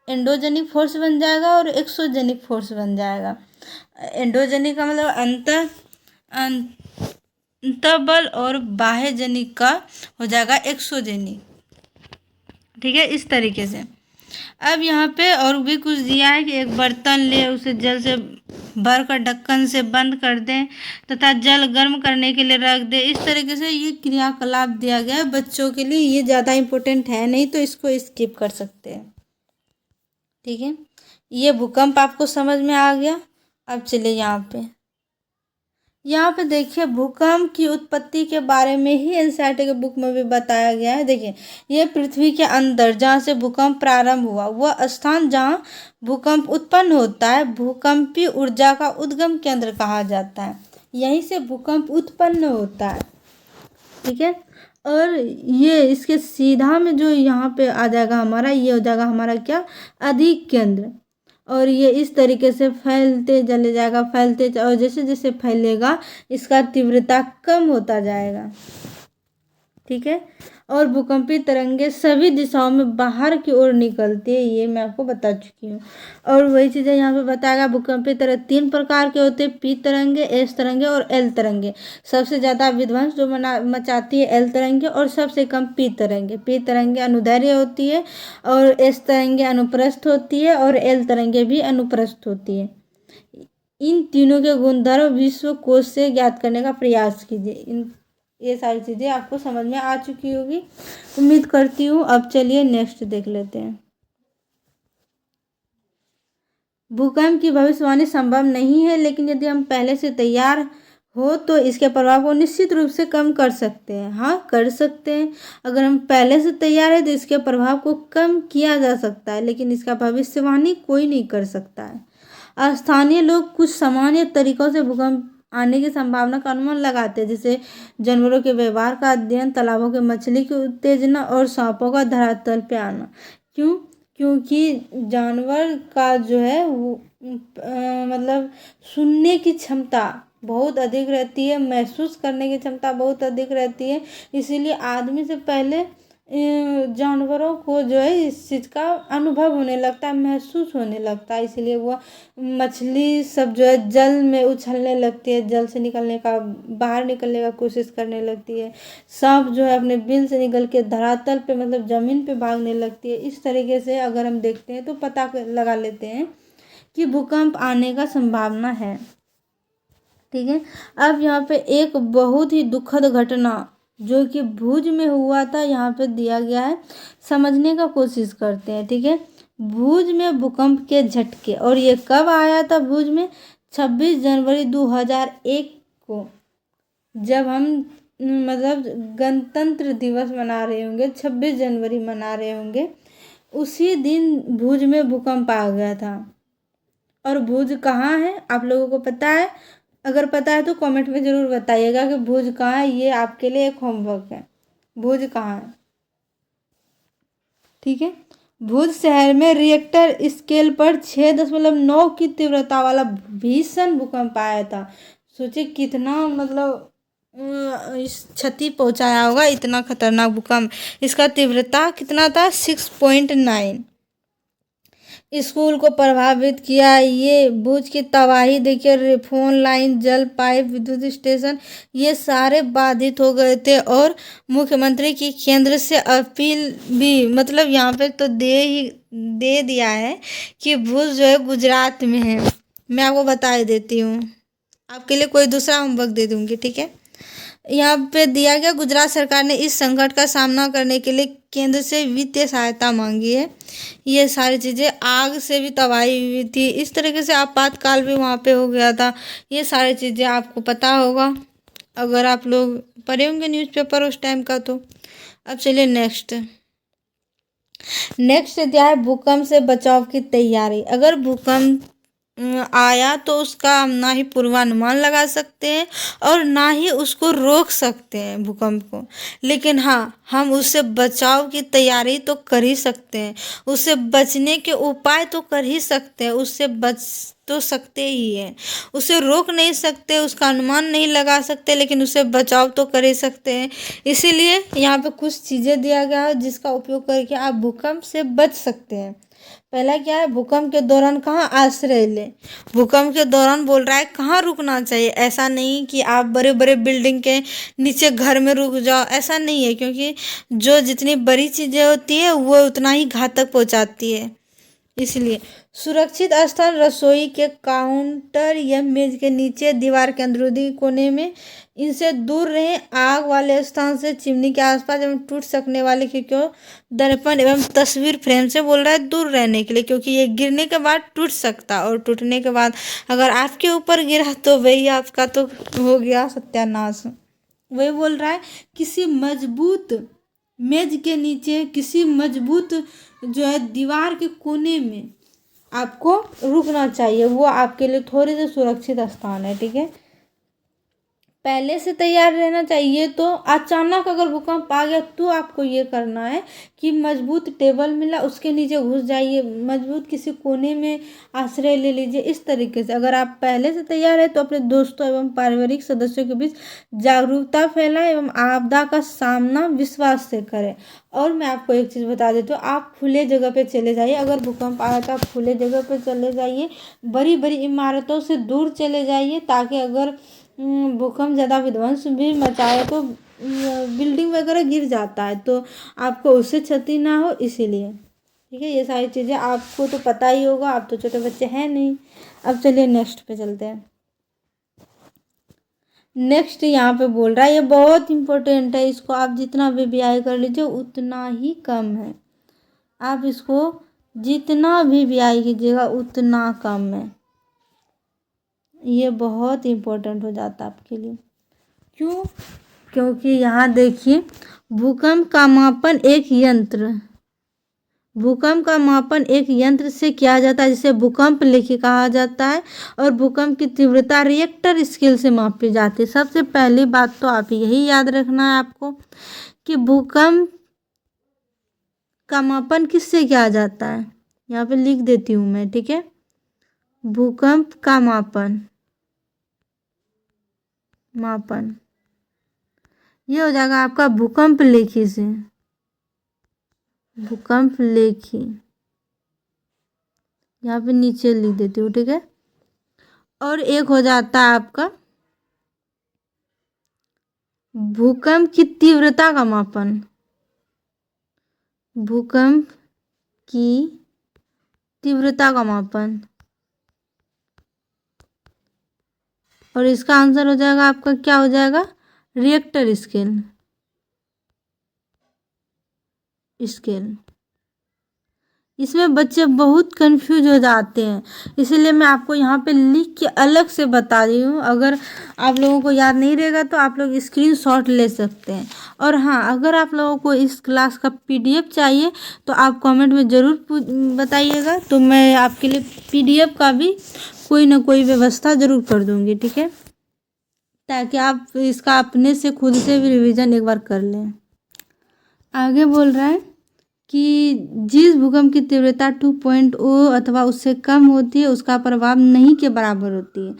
एंडोजेनिक फोर्स बन जाएगा और एक्सोजेनिक फोर्स बन जाएगा। एंडोजेनिक का मतलब अंतबल और बाह्यजनिक का हो जाएगा एक्सोजेनिक, ठीक है, इस तरीके से। अब यहाँ पे और भी कुछ दिया है कि एक बर्तन ले, उसे जल से भर कर ढक्कन से बंद कर दें तथा जल गर्म करने के लिए रख दें। इस तरीके से ये क्रियाकलाप दिया गया है बच्चों के लिए, ये ज़्यादा इम्पोर्टेंट है नहीं तो इसको स्किप कर सकते हैं, ठीक है। ये भूकंप आपको समझ में आ गया। अब चलिए यहाँ पे देखिए भूकंप की उत्पत्ति के बारे में ही एनसीईआरटी के बुक में भी बताया गया है। देखिए ये पृथ्वी के अंदर जहाँ से भूकंप प्रारंभ हुआ वह स्थान जहाँ भूकंप उत्पन्न होता है भूकंपीय ऊर्जा का उद्गम केंद्र कहा जाता है। यहीं से भूकंप उत्पन्न होता है, ठीक है। और ये इसके सीधा में जो यहाँ पे आ जाएगा हमारा, ये हो जाएगा हमारा क्या, अधिक केंद्र, और ये इस तरीके से फैलते चले जाएगा, और जैसे जैसे फैलेगा इसका तीव्रता कम होता जाएगा, ठीक है। और भूकंपी तरंगे सभी दिशाओं में बाहर की ओर निकलती है, ये मैं आपको बता चुकी हूँ। और वही चीज़ें यहाँ पे बताएगा। भूकंपी तरंग 3 प्रकार के होते हैं, पी तरंगे, एस तरंगे और एल तरंगे। सबसे ज़्यादा विध्वंस जो मचाती है एल तरंगे, और सबसे कम पी तरंगे। पी तरंगे अनुदैर्घ्य होती है, और एस तरंगे अनुप्रस्थ होती है, और एल तरंगे भी अनुप्रस्थ होती है। इन तीनों के गुणधर्म विश्व कोश से ज्ञात करने का प्रयास कीजिए। ये सारी चीज़ें आपको समझ में आ चुकी होगी, उम्मीद करती हूँ। अब चलिए नेक्स्ट देख लेते हैं। भूकंप की भविष्यवाणी संभव नहीं है, लेकिन यदि हम पहले से तैयार हो तो इसके प्रभाव को निश्चित रूप से कम कर सकते हैं। हाँ, कर सकते हैं। अगर हम पहले से तैयार है तो इसके प्रभाव को कम किया जा सकता है, लेकिन इसका भविष्यवाणी कोई नहीं कर सकता है। स्थानीय लोग कुछ सामान्य तरीकों से भूकंप आने की संभावना का अनुमान लगाते हैं, जैसे जानवरों के व्यवहार का अध्ययन, तालाबों के मछली की उत्तेजना और सांपों का धरातल पे आना। क्योंकि जानवर का जो है वो मतलब सुनने की क्षमता बहुत अधिक रहती है, महसूस करने की क्षमता बहुत अधिक रहती है, इसीलिए आदमी से पहले जानवरों को जो है इस चीज़ का अनुभव होने लगता है, महसूस होने लगता है। इसीलिए वो मछली सब जो है जल में उछलने लगती है, जल से निकलने का, बाहर निकलने का कोशिश करने लगती है। सांप जो है अपने बिल से निकल के धरातल पे मतलब ज़मीन पे भागने लगती है। इस तरीके से अगर हम देखते हैं तो पता लगा लेते हैं कि भूकंप आने का संभावना है, ठीक है। अब यहाँ पे एक बहुत ही दुखद घटना जो कि भुज में हुआ था यहाँ पे दिया गया है, समझने का कोशिश करते हैं, ठीक है। भुज में भूकंप के झटके, और ये कब आया था भुज में, 26 जनवरी 2001 को, जब हम मतलब गणतंत्र दिवस मना रहे होंगे, 26 जनवरी मना रहे होंगे, उसी दिन भुज में भूकंप आ गया था। और भुज कहाँ है आप लोगों को पता है? अगर पता है तो कमेंट में ज़रूर बताइएगा कि भुज कहाँ है, ये आपके लिए एक होमवर्क है, भुज कहाँ है, ठीक है। भुज शहर में रिएक्टर स्केल पर 6.9 की तीव्रता वाला भीषण भूकंप आया था। सोचिए कितना मतलब इस क्षति पहुंचाया होगा, इतना खतरनाक भूकंप। इसका तीव्रता कितना था, 6.9। स्कूल को प्रभावित किया। ये भुज की तबाही देखिए, फोन लाइन, जल पाइप, विद्युत स्टेशन, ये सारे बाधित हो गए थे। और मुख्यमंत्री की केंद्र से अपील भी मतलब यहाँ पे तो दे दिया है कि भुज जो है गुजरात में है। मैं आपको बता ही देती हूँ, आपके लिए कोई दूसरा होमवर्क दे दूँगी, ठीक है। यहाँ पे दिया गया, गुजरात सरकार ने इस संकट का सामना करने के लिए केंद्र से वित्तीय सहायता मांगी है। ये सारी चीज़ें, आग से भी तबाही हुई थी, इस तरीके से आपातकाल भी वहाँ पे हो गया था। ये सारी चीज़ें आपको पता होगा अगर आप लोग पढ़े होंगे न्यूज़पेपर उस टाइम का। तो अब चलिए नेक्स्ट अध्याय भूकंप से बचाव की तैयारी। अगर भूकंप आया तो उसका हम ना ही पूर्वानुमान लगा सकते हैं और ना ही उसको रोक सकते हैं भूकंप को, लेकिन हाँ, हम उससे बचाव की तैयारी तो कर ही सकते हैं, उससे बचने के उपाय तो कर ही सकते हैं, उससे बच तो सकते ही हैं। उसे रोक नहीं सकते, उसका अनुमान नहीं लगा सकते, लेकिन उससे बचाव तो कर ही सकते हैं। इसीलिए यहाँ पे कुछ चीज़ें दिया गया है जिसका उपयोग करके आप भूकंप से बच सकते हैं। पहला क्या है, भूकंप के दौरान कहाँ आश्रय ले। भूकंप के दौरान बोल रहा है कहाँ रुकना चाहिए। ऐसा नहीं कि आप बड़े बड़े बिल्डिंग के नीचे घर में रुक जाओ, ऐसा नहीं है, क्योंकि जो जितनी बड़ी चीज़ें होती है वो उतना ही घातक पहुंचाती है। इसलिए सुरक्षित स्थान रसोई के काउंटर या मेज के नीचे, दीवार के अंदरूनी कोने में, इनसे दूर रहें। आग वाले स्थान से, चिमनी के आसपास एवं टूट सकने वाले खिड़कियों, दर्पण एवं तस्वीर फ्रेम से बोल रहा है दूर रहने के लिए, क्योंकि ये गिरने के बाद टूट सकता, और टूटने के बाद अगर आपके ऊपर गिरा तो वही आपका तो हो गया सत्यानाश। वही बोल रहा है किसी मजबूत मेज के नीचे, किसी मजबूत जो है दीवार के कोने में आपको रुकना चाहिए, वो आपके लिए थोड़ी सी सुरक्षित स्थान है। ठीक है, पहले से तैयार रहना चाहिए। तो अचानक अगर भूकंप आ गया तो आपको ये करना है कि मजबूत टेबल मिला उसके नीचे घुस जाइए, मजबूत किसी कोने में आश्रय ले लीजिए। इस तरीके से अगर आप पहले से तैयार है तो अपने दोस्तों एवं पारिवारिक सदस्यों के बीच जागरूकता फैलाएं एवं आपदा का सामना विश्वास से करें। और मैं आपको एक चीज़ बता देती हूँ, आप खुले जगह पे चले जाइए। अगर भूकंप आया तो आप खुले जगह पे चले जाइए, बड़ी बड़ी इमारतों से दूर चले जाइए, ताकि अगर भूकंप ज़्यादा विध्वंस भी मचाए तो बिल्डिंग वगैरह गिर जाता है तो आपको उससे क्षति ना हो, इसीलिए। ठीक है, ये सारी चीज़ें आपको तो पता ही होगा, आप तो छोटे बच्चे हैं नहीं। अब चलिए नेक्स्ट पे चलते हैं। नेक्स्ट यहाँ पे बोल रहा है, ये बहुत इंपॉर्टेंट है, इसको आप जितना वीवीआई कर लीजिए उतना ही कम है। आप इसको जितना वीवीआई कीजिएगा उतना कम है, ये बहुत इम्पोर्टेंट हो जाता है आपके लिए। क्यों? क्योंकि यहाँ देखिए, भूकंप का मापन एक यंत्र से किया जाता है, जिसे भूकंप लेखी कहा जाता है, और भूकंप की तीव्रता रिएक्टर स्केल से मापी जाती है। सबसे पहली बात तो आप यही याद रखना है आपको कि भूकंप का मापन किससे किया जाता है। यहाँ पे लिख देती हूँ मैं, ठीक है। भूकंप का मापन ये हो जाएगा आपका भूकंप लेखी से, भूकंप लेखी, यहाँ पे नीचे लिख देती हूँ, ठीक है। और एक हो जाता है आपका भूकंप की तीव्रता का मापन, भूकंप की तीव्रता का मापन, और इसका आंसर हो जाएगा आपका, क्या हो जाएगा, रिएक्टर स्केल। इसमें बच्चे बहुत कंफ्यूज हो जाते हैं, इसीलिए मैं आपको यहाँ पे लिख के अलग से बता रही हूँ। अगर आप लोगों को याद नहीं रहेगा तो आप लोग स्क्रीनशॉट ले सकते हैं। और हाँ, अगर आप लोगों को इस क्लास का पीडीएफ चाहिए तो आप कमेंट में ज़रूर बताइएगा, तो मैं आपके लिए पीडीएफ का भी कोई ना कोई व्यवस्था ज़रूर कर दूँगी, ठीक है, ताकि आप इसका अपने से खुद से भी रिवीजन एक बार कर लें। आगे बोल रहा है कि जिस भूकंप की तीव्रता 2.0 अथवा उससे कम होती है उसका प्रभाव नहीं के बराबर होती है।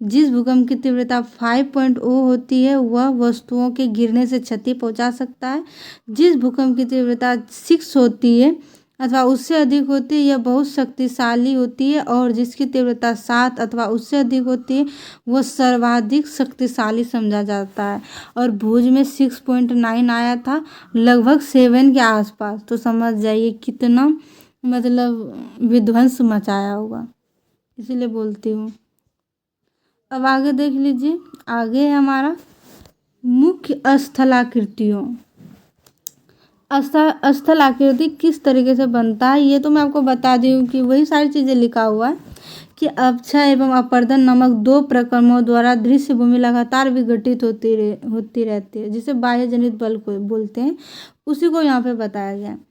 जिस भूकंप की तीव्रता 5.0 होती है वह वस्तुओं के गिरने से क्षति पहुंचा सकता है। जिस भूकंप की तीव्रता 6 होती है अथवा उससे अधिक होती है यह बहुत शक्तिशाली होती है, और जिसकी तीव्रता 7 अथवा उससे अधिक होती है वह सर्वाधिक शक्तिशाली समझा जाता है। और भुज में 6.9 आया था, लगभग 7 के आसपास, तो समझ जाइए कितना मतलब विध्वंस मचाया होगा, इसीलिए बोलती हूँ। अब आगे देख लीजिए, आगे है हमारा मुख्य स्थलाकृतियों। स्थल आकृति किस तरीके से बनता है ये तो मैं आपको बता दी हूँ कि वही सारी चीज़ें लिखा हुआ है, कि अपक्षय एवं अपर्दन नामक दो प्रक्रमों द्वारा दृश्य भूमि लगातार विघटित होती रहती है, जिसे बाह्य जनित बल को बोलते हैं, उसी को यहाँ पे बताया गया है।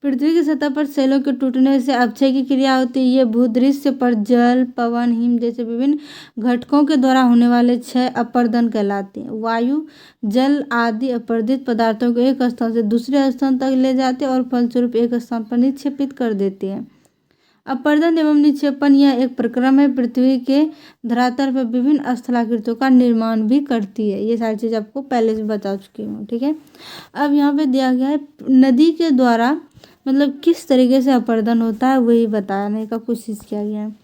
पृथ्वी की सतह पर सेलों के टूटने से अपक्षय की क्रिया होती है। ये भूदृश्य पर जल, पवन, हिम जैसे विभिन्न घटकों के द्वारा होने वाले क्षय अपर्दन कहलाते हैं। वायु, जल आदि अपर्दित पदार्थों को एक स्थान से दूसरे स्थान तक ले जाते हैं और फलस्वरूप एक स्थान पर निक्षेपित कर देते हैं। अपर्दन एवं निक्षेपण यह एक प्रक्रम है, पृथ्वी के धरातल पर विभिन्न स्थलाकृतियों का निर्माण भी करती है। ये सारी चीज़ आपको पहले से बता चुकी हूँ, ठीक है। अब यहाँ पे दिया गया है नदी के द्वारा मतलब किस तरीके से अपर्दन होता है, वही बताने का कोशिश किया गया है।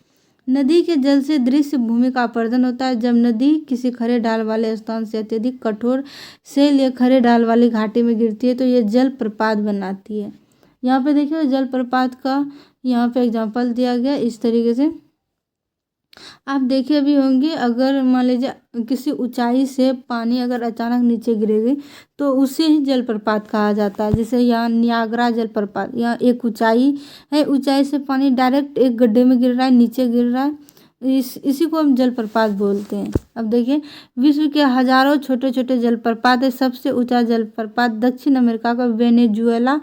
नदी के जल से दृश्य भूमि का अपर्दन होता है। जब नदी किसी खड़े ढाल वाले स्थान से अत्यधिक कठोर सेल या खड़े ढाल वाली घाटी में गिरती है तो यह जल प्रपात बनाती है। यहाँ पे देखिए जल प्रपात का यहाँ पे एग्जाम्पल दिया गया इस तरीके से। आप देखे भी होंगे, अगर मान लीजिए किसी ऊंचाई से पानी अगर अचानक नीचे गिरेगी तो उसे ही जलप्रपात कहा जाता है। जैसे यहाँ नियाग्रा जलप्रपात, यहाँ एक ऊंचाई है, ऊंचाई से पानी डायरेक्ट एक गड्ढे में गिर रहा है, नीचे गिर रहा है, इसी को हम जलप्रपात बोलते हैं। अब देखिए विश्व के हजारों छोटे छोटे जलप्रपात है। सबसे ऊंचा जलप्रपात दक्षिण अमेरिका का वेनेजुएला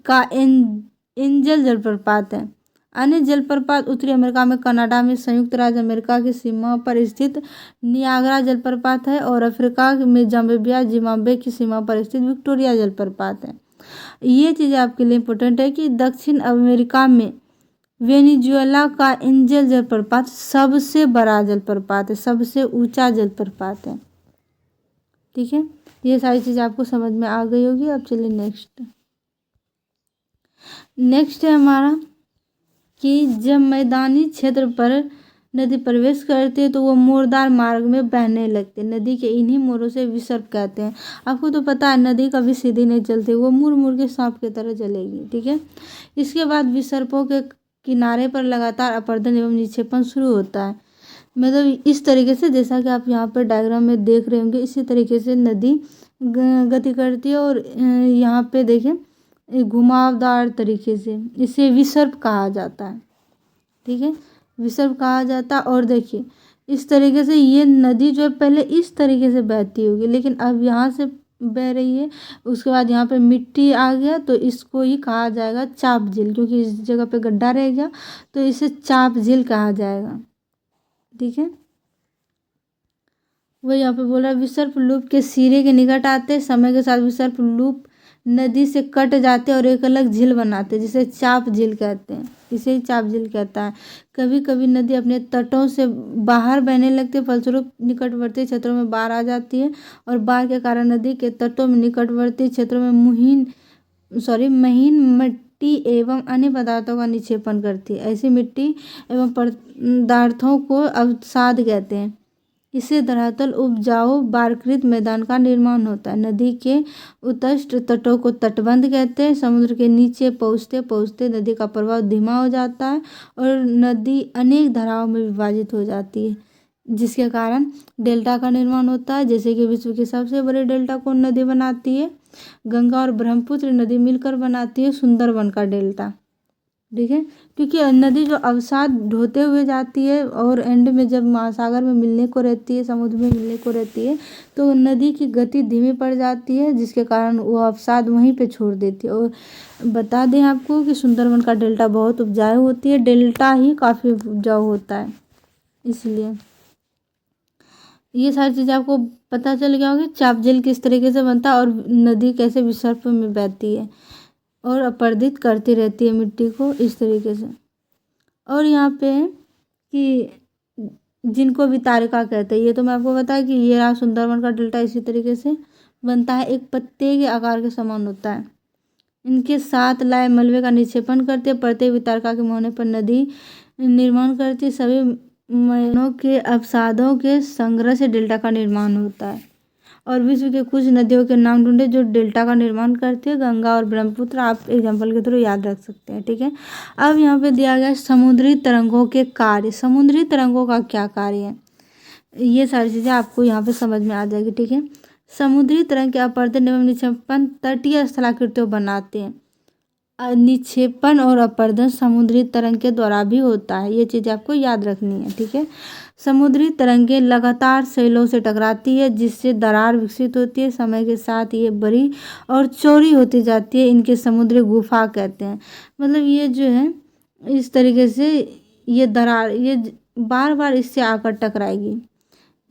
का एंजल जलप्रपात है। अन्य जलप्रपात उत्तरी अमेरिका में कनाडा में संयुक्त राज्य अमेरिका की सीमा पर स्थित नियाग्रा जलप्रपात है और अफ्रीका में जाम्बिया जिम्बाब्वे की सीमा पर स्थित विक्टोरिया जलप्रपात है। ये चीज़ आपके लिए इम्पोर्टेंट है कि दक्षिण अमेरिका में वेनेजुएला का एंजल जलप्रपात सबसे बड़ा जलप्रपात है, सबसे ऊंचा जलप्रपात है, ठीक है। ये सारी चीज़ आपको समझ में आ गई होगी। अब चलिए नेक्स्ट है हमारा कि जब मैदानी क्षेत्र पर नदी प्रवेश करती है तो वो मोरदार मार्ग में बहने लगते हैं। नदी के इन्हीं मोरों से विसर्प कहते हैं। आपको तो पता है नदी कभी सीधी नहीं चलती, वो मुड़ मुड़ के सांप की तरह चलेगी, ठीक है। इसके बाद विसर्पों के किनारे पर लगातार अपर्दन एवं निक्षेपण शुरू होता है। मतलब इस तरीके से जैसा कि आप यहाँ पर डायग्राम में देख रहे होंगे, इसी तरीके से नदी गति करती है और यहाँ पे देखें घुमावदार तरीके से इसे विसर्प कहा जाता है, ठीक है, विसर्प कहा जाता है। और देखिए इस तरीके से ये नदी जो है पहले इस तरीके से बहती होगी, लेकिन अब यहाँ से बह रही है, उसके बाद यहाँ पे मिट्टी आ गया तो इसको ही कहा जाएगा चाप झील, क्योंकि इस जगह पे गड्ढा रह गया तो इसे चाप झील कहा जाएगा, ठीक है। वही यहाँ पे बोल रहा है विसर्प लूप के सिरे के निकट आते समय के साथ विसर्प लूप नदी से कट जाते और एक अलग झील बनाते, जिसे चाप झील कहते हैं, इसे ही चाप झील कहता है। कभी कभी नदी अपने तटों से बाहर बहने लगती है, फलस्वरूप निकटवर्ती क्षेत्रों में बाढ़ आ जाती है और बाढ़ के कारण नदी के तटों में निकटवर्ती क्षेत्रों में महीन मिट्टी एवं अन्य पदार्थों का निक्षेपण करती है। ऐसी मिट्टी एवं पदार्थों को अवसाद कहते हैं। इससे धरातल उपजाऊ बारकृत मैदान का निर्माण होता है। नदी के उत्तष्ट तटों को तटबंध कहते हैं। समुद्र के नीचे पहुँचते पहुँचते नदी का प्रवाह धीमा हो जाता है और नदी अनेक धाराओं में विभाजित हो जाती है, जिसके कारण डेल्टा का निर्माण होता है। जैसे कि विश्व की सबसे बड़ी डेल्टा कौन नदी बनाती है? गंगा और ब्रह्मपुत्र नदी मिलकर बनाती है सुंदरबन का डेल्टा, ठीक है। क्योंकि नदी जो अवसाद ढोते हुए जाती है और एंड में जब महासागर में मिलने को रहती है, समुद्र में मिलने को रहती है, तो नदी की गति धीमी पड़ जाती है, जिसके कारण वो अवसाद वहीं पे छोड़ देती है। और बता दें आपको कि सुंदरबन का डेल्टा बहुत उपजाऊ होती है, डेल्टा ही काफ़ी उपजाऊ होता है, इसलिए ये सारी चीज़ें आपको पता चल गया होगा। चाप झील किस तरीके से बनता है और नदी कैसे विसर्प में बहती है और अपरदित करती रहती है मिट्टी को इस तरीके से। और यहाँ पे कि जिनको वितारिका कहते हैं, ये तो मैं आपको बताया कि ये रहा सुंदरबन का डेल्टा इसी तरीके से बनता है, एक पत्ते के आकार के समान होता है। इनके साथ लाए मलबे का निक्षेपण करते हैं। प्रत्येक वितारिका के मुहाने पर नदी निर्माण करती है। सभी महीनों के अवसादों के संग्रह से डेल्टा का निर्माण होता है। और विश्व के कुछ नदियों के नाम ढूंढे जो डेल्टा का निर्माण करती है। गंगा और ब्रह्मपुत्र आप एग्जाम्पल के थ्रू याद रख सकते हैं, ठीक है। अब यहाँ पे दिया गया समुद्री तरंगों के कार्य। समुद्री तरंगों का क्या कार्य है, ये सारी चीज़ें आपको यहाँ पे समझ में आ जाएगी, ठीक है। समुद्री तरंग के अपर्दन एवं निक्षेपण तटीय स्थलाकृतियों बनाते हैं। निक्षेपण और अपरदन समुद्री तरंग के द्वारा भी होता है। ये चीज़ आपको याद रखनी है, ठीक है। समुद्री तरंगें लगातार सैलों से टकराती है जिससे दरार विकसित होती है। समय के साथ ये बड़ी और चौड़ी होती जाती है। इनके समुद्री गुफा कहते हैं। मतलब ये जो है इस तरीके से ये दरार ये बार बार इससे आकर टकराएगी।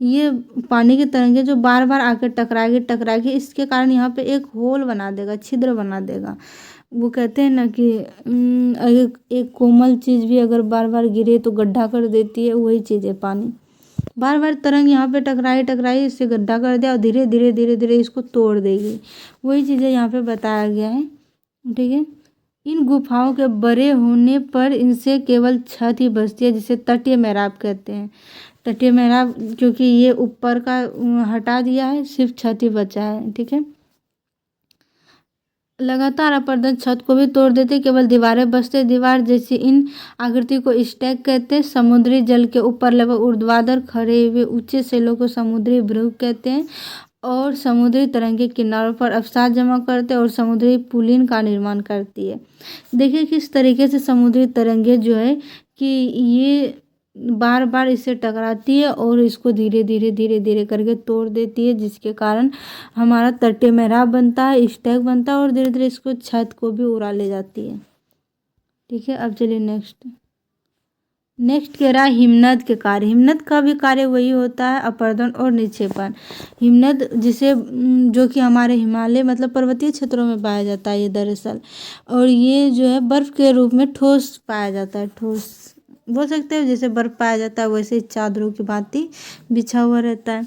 ये पानी की तरंगें जो बार बार आकर टकराएगी इसके कारण यहाँ पे एक होल बना देगा, छिद्र बना देगा। वो कहते हैं ना कि एक कोमल चीज़ भी अगर बार बार गिरे तो गड्ढा कर देती है, वही चीज़ है पानी। बार बार तरंग यहाँ पे टकराई इससे गड्ढा कर दिया और धीरे धीरे धीरे धीरे इसको तोड़ देगी। वही चीज़ें यहाँ पे बताया गया है, ठीक है। इन गुफाओं के बड़े होने पर इनसे केवल छत ही बचती है जिसे तटीय मेहराब कहते हैं। तटीय मेहराब क्योंकि ये ऊपर का हटा दिया है, सिर्फ छत ही बचा है, ठीक है। लगातार अपरदन छत को भी तोड़ देते, केवल दीवारें बचते। दीवार जैसी इन आकृति को स्टैक कहते हैं। समुद्री जल के ऊपर लगभग ऊर्ध्वाधर खड़े हुए ऊंचे सेलों को समुद्री भृंग कहते हैं और समुद्री तरंगे किनारों पर अवसाद जमा करते हैं और समुद्री पुलिन का निर्माण करती है। देखिए किस तरीके से समुद्री तरंगे जो है कि ये बार बार इससे टकराती है और इसको धीरे धीरे धीरे धीरे करके तोड़ देती है जिसके कारण हमारा तटीय मेहराब बनता है, स्टैक बनता है और धीरे धीरे इसको छत को भी उड़ा ले जाती है, ठीक है। अब चलिए नेक्स्ट कह रहा है हिमनद के कार्य। हिमनद का भी कार्य वही होता है, अपरदन और निक्षेपण। हिमनद जिसे जो कि हमारे हिमालय मतलब पर्वतीय क्षेत्रों में पाया जाता है ये दरअसल, और ये जो है बर्फ के रूप में ठोस पाया जाता है। ठोस बोल सकते हो, जैसे बर्फ पाया जाता है वैसे ही चादरों की भांति बिछा हुआ रहता है।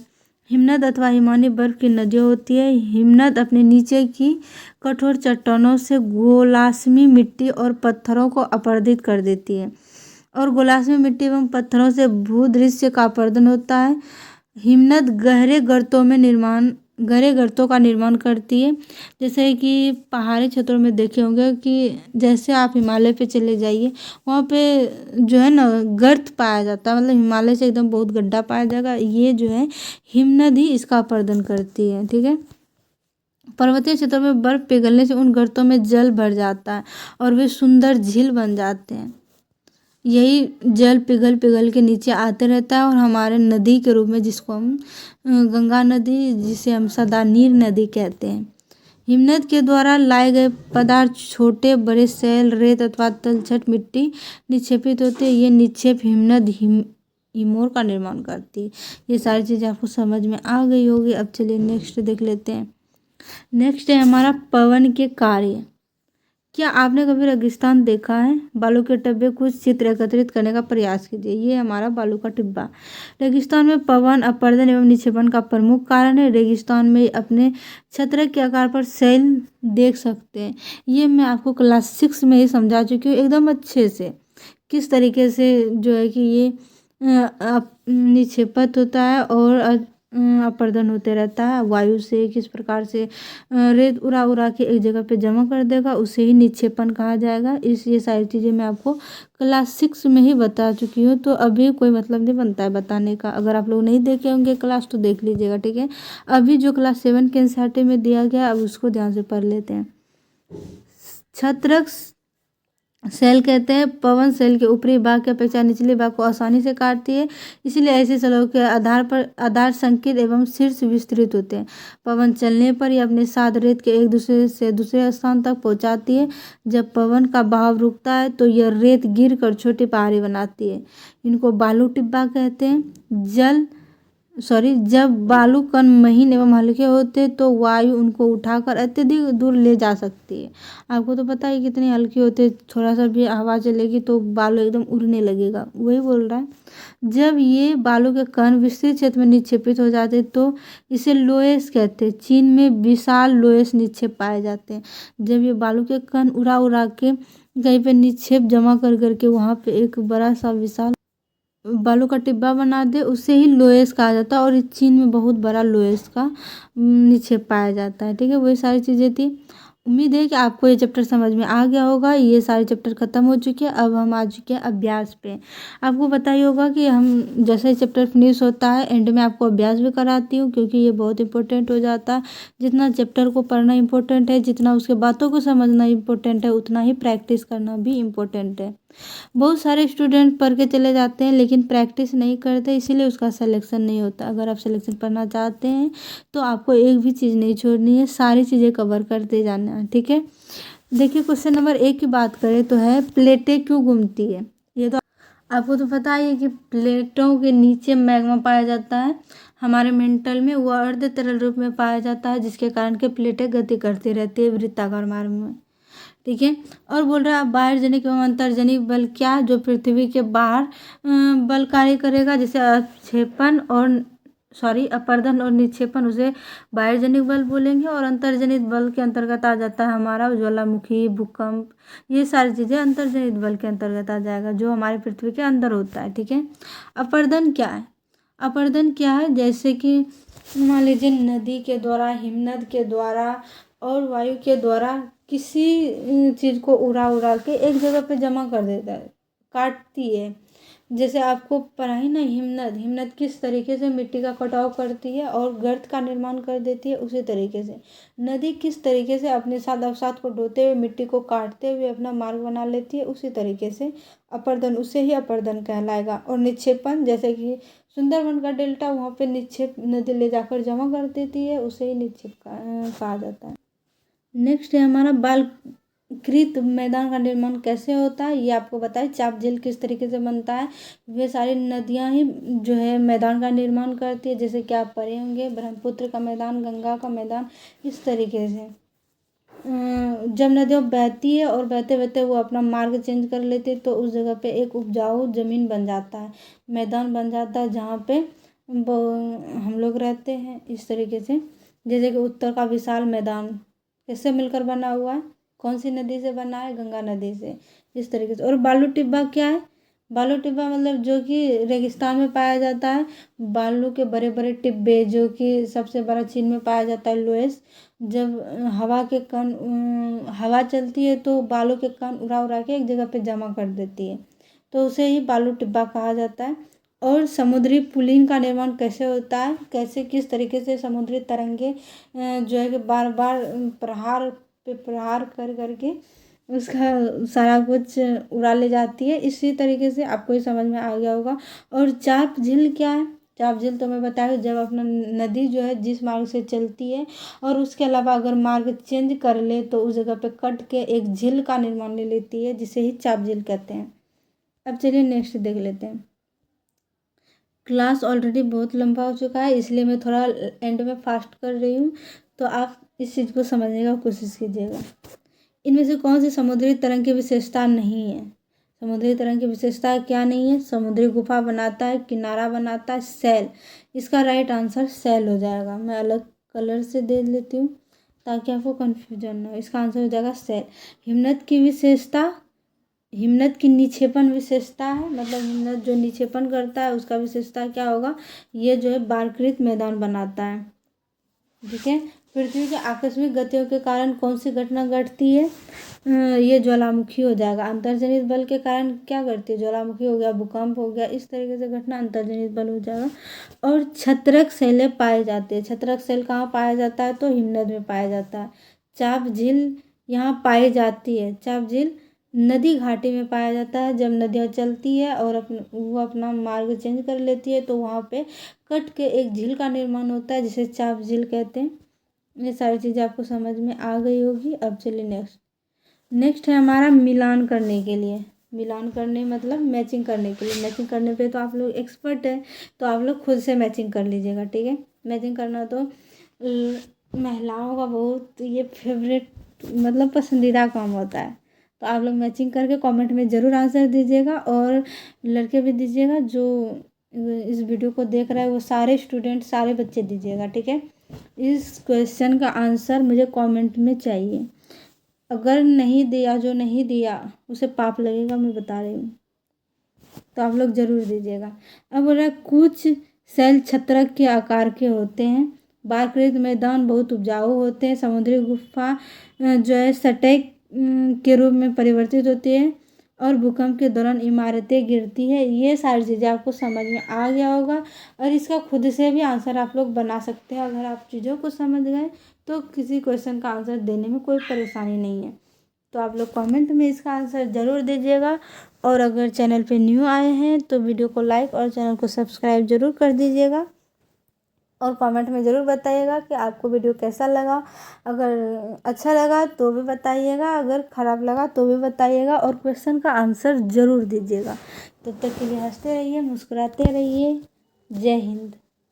हिमनद अथवा हिमानी बर्फ की नदियाँ होती है। हिमनद अपने नीचे की कठोर चट्टानों से गोलाश्मी मिट्टी और पत्थरों को अपरदित कर देती है और गोलाश्मी मिट्टी एवं पत्थरों से भूदृश्य का अपरदन होता है। हिमनद गहरे गर्तों का निर्माण करती है। जैसे कि पहाड़ी क्षेत्रों में देखे होंगे कि जैसे आप हिमालय पे चले जाइए वहाँ पे जो है ना गर्त पाया जाता है, मतलब हिमालय से एकदम बहुत गड्ढा पाया जाएगा। ये जो है हिमनद ही इसका अपरदन करती है, ठीक है। पर्वतीय क्षेत्रों में बर्फ पिघलने से उन गर्तों में जल भर जाता है और वे सुंदर झील बन जाते हैं। यही जल पिघल पिघल के नीचे आते रहता है और हमारे नदी के रूप में जिसको हम गंगा नदी, जिसे हम सदा नीर नदी कहते हैं। हिमनद के द्वारा लाए गए पदार्थ छोटे बड़े सैल, रेत अथवा तलछट मिट्टी निक्षेपित होते हैं। ये निक्षेप हिमनद हिमोर का निर्माण करती है। ये सारी चीज़ें आपको समझ में आ गई होगी। अब चलिए नेक्स्ट देख लेते हैं। नेक्स्ट है हमारा पवन के कार्य। क्या आपने कभी रेगिस्तान देखा है? बालू के टब्बे कुछ चित्र एकत्रित करने का प्रयास कीजिए। ये हमारा बालू का टिब्बा। रेगिस्तान में पवन, अपरदन एवं निक्षेपण का प्रमुख कारण है। रेगिस्तान में अपने छत्र के आकार पर सैल देख सकते हैं। ये मैं आपको क्लास 6 में ही समझा चुकी हूँ एकदम अच्छे से, किस तरीके से जो है कि ये निक्षेपित होता है और अपरदन होते रहता है वायु से। किस प्रकार से रेत उड़ा उड़ा के एक जगह पे जमा कर देगा उसे ही निक्षेपण कहा जाएगा। ये सारी चीज़ें मैं आपको क्लास 6 में ही बता चुकी हूँ, तो अभी कोई मतलब नहीं बनता है बताने का। अगर आप लोग नहीं देखे होंगे क्लास तो देख लीजिएगा, ठीक है। अभी जो क्लास 7 के एनसीईआरटी में दिया गया अब उसको ध्यान से पढ़ लेते हैं। छत्रक सेल कहते हैं। पवन सेल के ऊपरी भाग की अपेक्षा निचले भाग को आसानी से काटती है, इसलिए ऐसे सेलों के आधार संकेत एवं शीर्ष विस्तृत होते हैं। पवन चलने पर यह अपने साथ रेत के एक दूसरे से दूसरे स्थान तक पहुंचाती है। जब पवन का बहाव रुकता है तो यह रेत गिर कर छोटी पहाड़ी बनाती है। इनको बालू टिब्बा कहते हैं। जब बालू कण महीन एवं हल्के होते तो वायु उनको उठाकर अत्यधिक दूर ले जा सकती है। आपको तो पता है कितनी हल्की होती है, थोड़ा सा भी हवा चलेगी तो बालू एकदम उड़ने लगेगा, वही बोल रहा है। जब ये बालू के कण विस्तृत क्षेत्र में निक्षेपित हो जाते तो इसे लोएस कहते हैं। चीन में विशाल लोएस निक्षेप पाए जाते हैं। जब ये बालू के कण उड़ा उड़ा के कहीं पे निक्षेप जमा कर करके वहाँ पे एक बड़ा सा विशाल बालू का टिब्बा बना दे उसे ही लोएस कहा जाता है। और इस चीन में बहुत बड़ा लोएस का निक्षेप पाया जाता है, ठीक है। वही सारी चीज़ें थी। उम्मीद है कि आपको ये चैप्टर समझ में आ गया होगा। ये सारे चैप्टर ख़त्म हो चुके हैं। अब हम आ चुके हैं अभ्यास पे। आपको पता ही होगा कि हम जैसे ही चैप्टर फिनिश होता है एंड में आपको अभ्यास भी कराती हूँ, क्योंकि ये बहुत इंपॉर्टेंट हो जाता है। जितना चैप्टर को पढ़ना इंपॉर्टेंट है, जितना उसके बातों को समझना इंपॉर्टेंट है, उतना ही प्रैक्टिस करना भी इम्पोर्टेंट है। बहुत सारे स्टूडेंट पढ़ के चले जाते हैं लेकिन प्रैक्टिस नहीं करते, इसीलिए उसका सिलेक्शन नहीं होता। अगर आप सिलेक्शन पढ़ना चाहते हैं तो आपको एक भी चीज़ नहीं छोड़नी है, सारी चीज़ें कवर करते जाना है, ठीक है। देखिए क्वेश्चन नंबर 1 की बात करें तो है प्लेटें क्यों घूमती है। ये तो आपको तो पता ही है कि प्लेटों के नीचे मैग्मा पाया जाता है। हमारे मेंटल में वो अर्ध तरल रूप में पाया जाता है, जिसके कारण के प्लेटें गति करती रहती है वृत्ताकार मार्ग में, ठीक है। और बोल रहा है बाह्यजनिक एवं अंतर्जनिक बल क्या, जो पृथ्वी के बाहर बल कार्य करेगा, जैसे अपक्षेपण और अपरदन और निक्षेपण, उसे बाह्यजनिक बल बोलेंगे। और अंतर्जनित बल के अंतर्गत आ जाता है हमारा ज्वालामुखी, भूकंप, ये सारी चीज़ें अंतर्जनित बल के अंतर्गत आ जाएगा, जो हमारे पृथ्वी के अंदर होता है, ठीक है। अपरदन क्या है। अपरदन क्या है, जैसे कि मान लीजिए नदी के द्वारा, हिमनद के द्वारा और वायु के द्वारा किसी चीज़ को उड़ा उड़ा के एक जगह पे जमा कर देता है, काटती है। जैसे आपको पढ़ा ही ना, हिमनद, हिमनद किस तरीके से मिट्टी का कटाव करती है और गर्त का निर्माण कर देती है, उसी तरीके से नदी किस तरीके से अपने साथ अवसाद को ढोते हुए मिट्टी को काटते हुए अपना मार्ग बना लेती है, उसी तरीके से अपरदन, उसे ही अपरदन कहलाएगा। और निक्षेपण, जैसे कि सुंदरबन का डेल्टा, वहाँ पे निक्षेप नदी ले जाकर जमा कर देती है, उसे ही निक्षेप कहा जाता है। नेक्स्ट है हमारा बालकृत मैदान का निर्माण कैसे होता है, ये आपको बताए। चाप झील किस तरीके से बनता है, वे सारी नदियां ही जो है मैदान का निर्माण करती है, जैसे कि आप पढ़े होंगे ब्रह्मपुत्र का मैदान, गंगा का मैदान, इस तरीके से। जब नदियाँ बहती है और बहते बहते वो अपना मार्ग चेंज कर लेती है, तो उस जगह पे एक उपजाऊ जमीन बन जाता है, मैदान बन जाता है, जहाँ पे हम लोग रहते हैं, इस तरीके से। जैसे कि उत्तर का विशाल मैदान किससे मिलकर बना हुआ है, कौन सी नदी से बना है, गंगा नदी से, इस तरीके से। और बालू टिब्बा क्या है, बालू टिब्बा मतलब जो कि रेगिस्तान में पाया जाता है, बालू के बड़े बड़े टिब्बे, जो कि सबसे बड़ा चीन में पाया जाता है लोएस। जब हवा के कण हवा चलती है तो बालू के कण उड़ा उड़ा के एक जगह पे जमा कर देती है, तो उसे ही बालू टिब्बा कहा जाता है। और समुद्री पुलिन का निर्माण कैसे होता है, कैसे किस तरीके से समुद्री तरंगे जो है कि बार बार प्रहार पे प्रहार कर करके उसका सारा कुछ उड़ा ले जाती है, इसी तरीके से आपको ही समझ में आ गया होगा। और चाप झील क्या है, चाप झील तो मैं बताया, जब अपना नदी जो है जिस मार्ग से चलती है और उसके अलावा अगर मार्ग चेंज कर ले तो उस जगह पे कट के एक झील का निर्माण ले लेती है, जिसे ही चाप झील कहते हैं। अब चलिए नेक्स्ट देख लेते हैं। क्लास ऑलरेडी बहुत लंबा हो चुका है, इसलिए मैं थोड़ा एंड में फास्ट कर रही हूँ, तो आप इस चीज़ को समझने का कोशिश कीजिएगा। इनमें से कौन सी समुद्री तरंग की विशेषता नहीं है। समुद्री तरंग की विशेषता क्या नहीं है, समुद्री गुफा बनाता है, किनारा बनाता है, सेल। इसका राइट आंसर सेल हो जाएगा। मैं अलग कलर से दे लेती हूँ ताकि आपको कन्फ्यूजन ना हो। इसका आंसर हो जाएगा सेल। हिमनद की विशेषता, हिमनद की निक्षेपण विशेषता है, मतलब हिमनद जो निक्षेपण करता है उसका विशेषता क्या होगा, ये जो है बालकृत मैदान बनाता है, ठीक है। पृथ्वी के आकस्मिक गतियों के कारण कौन सी घटना घटती है, ये ज्वालामुखी हो जाएगा। अंतर्जनित बल के कारण क्या करती है, ज्वालामुखी हो गया, भूकंप हो गया, इस तरीके से घटना अंतर्जनित बल हो जाएगा। और छत्रक शैलें पाए जाते हैं, छत्रक शैल कहाँ पाया जाता है, तो हिमनद में पाया जाता है। चाप झील यहाँ पाई जाती है, चाप झील नदी घाटी में पाया जाता है। जब नदियाँ चलती है और वो अपना मार्ग चेंज कर लेती है तो वहाँ पे कट के एक झील का निर्माण होता है, जिसे चाप झील कहते हैं। ये सारी चीज़ें आपको समझ में आ गई होगी। अब चलिए नेक्स्ट है हमारा मिलान करने के लिए। मिलान करने मतलब मैचिंग करने के लिए। मैचिंग करने पे तो आप लोग एक्सपर्ट है, तो आप लोग खुद से मैचिंग कर लीजिएगा, ठीक है। मैचिंग करना तो महिलाओं का बहुत ये फेवरेट मतलब पसंदीदा काम होता है, तो आप लोग मैचिंग करके कमेंट में ज़रूर आंसर दीजिएगा। और लड़के भी दीजिएगा, जो इस वीडियो को देख रहा है वो सारे स्टूडेंट, सारे बच्चे दीजिएगा, ठीक है। इस क्वेश्चन का आंसर मुझे कमेंट में चाहिए। अगर नहीं दिया, जो नहीं दिया उसे पाप लगेगा, मैं बता रही हूँ, तो आप लोग ज़रूर दीजिएगा। अब बोल रहा है कुछ सेल छत्रक के आकार के होते हैं, बारक्रेत मैदान बहुत उपजाऊ होते हैं। समुद्री गुफा जो है सटैक के रूप में परिवर्तित होती है और भूकंप के दौरान इमारतें गिरती है। ये सारी चीज़ें आपको समझ में आ गया होगा और इसका खुद से भी आंसर आप लोग बना सकते हैं। अगर आप चीज़ों को समझ गए तो किसी क्वेश्चन का आंसर देने में कोई परेशानी नहीं है। तो आप लोग कमेंट में इसका आंसर ज़रूर दीजिएगा और अगर चैनल पे न्यू आए हैं तो वीडियो को लाइक और चैनल को सब्सक्राइब ज़रूर कर दीजिएगा और कमेंट में ज़रूर बताइएगा कि आपको वीडियो कैसा लगा। अगर अच्छा लगा तो भी बताइएगा, अगर ख़राब लगा तो भी बताइएगा और क्वेश्चन का आंसर ज़रूर दीजिएगा। तब तक के लिए हंसते रहिए, मुस्कुराते रहिए। जय हिंद।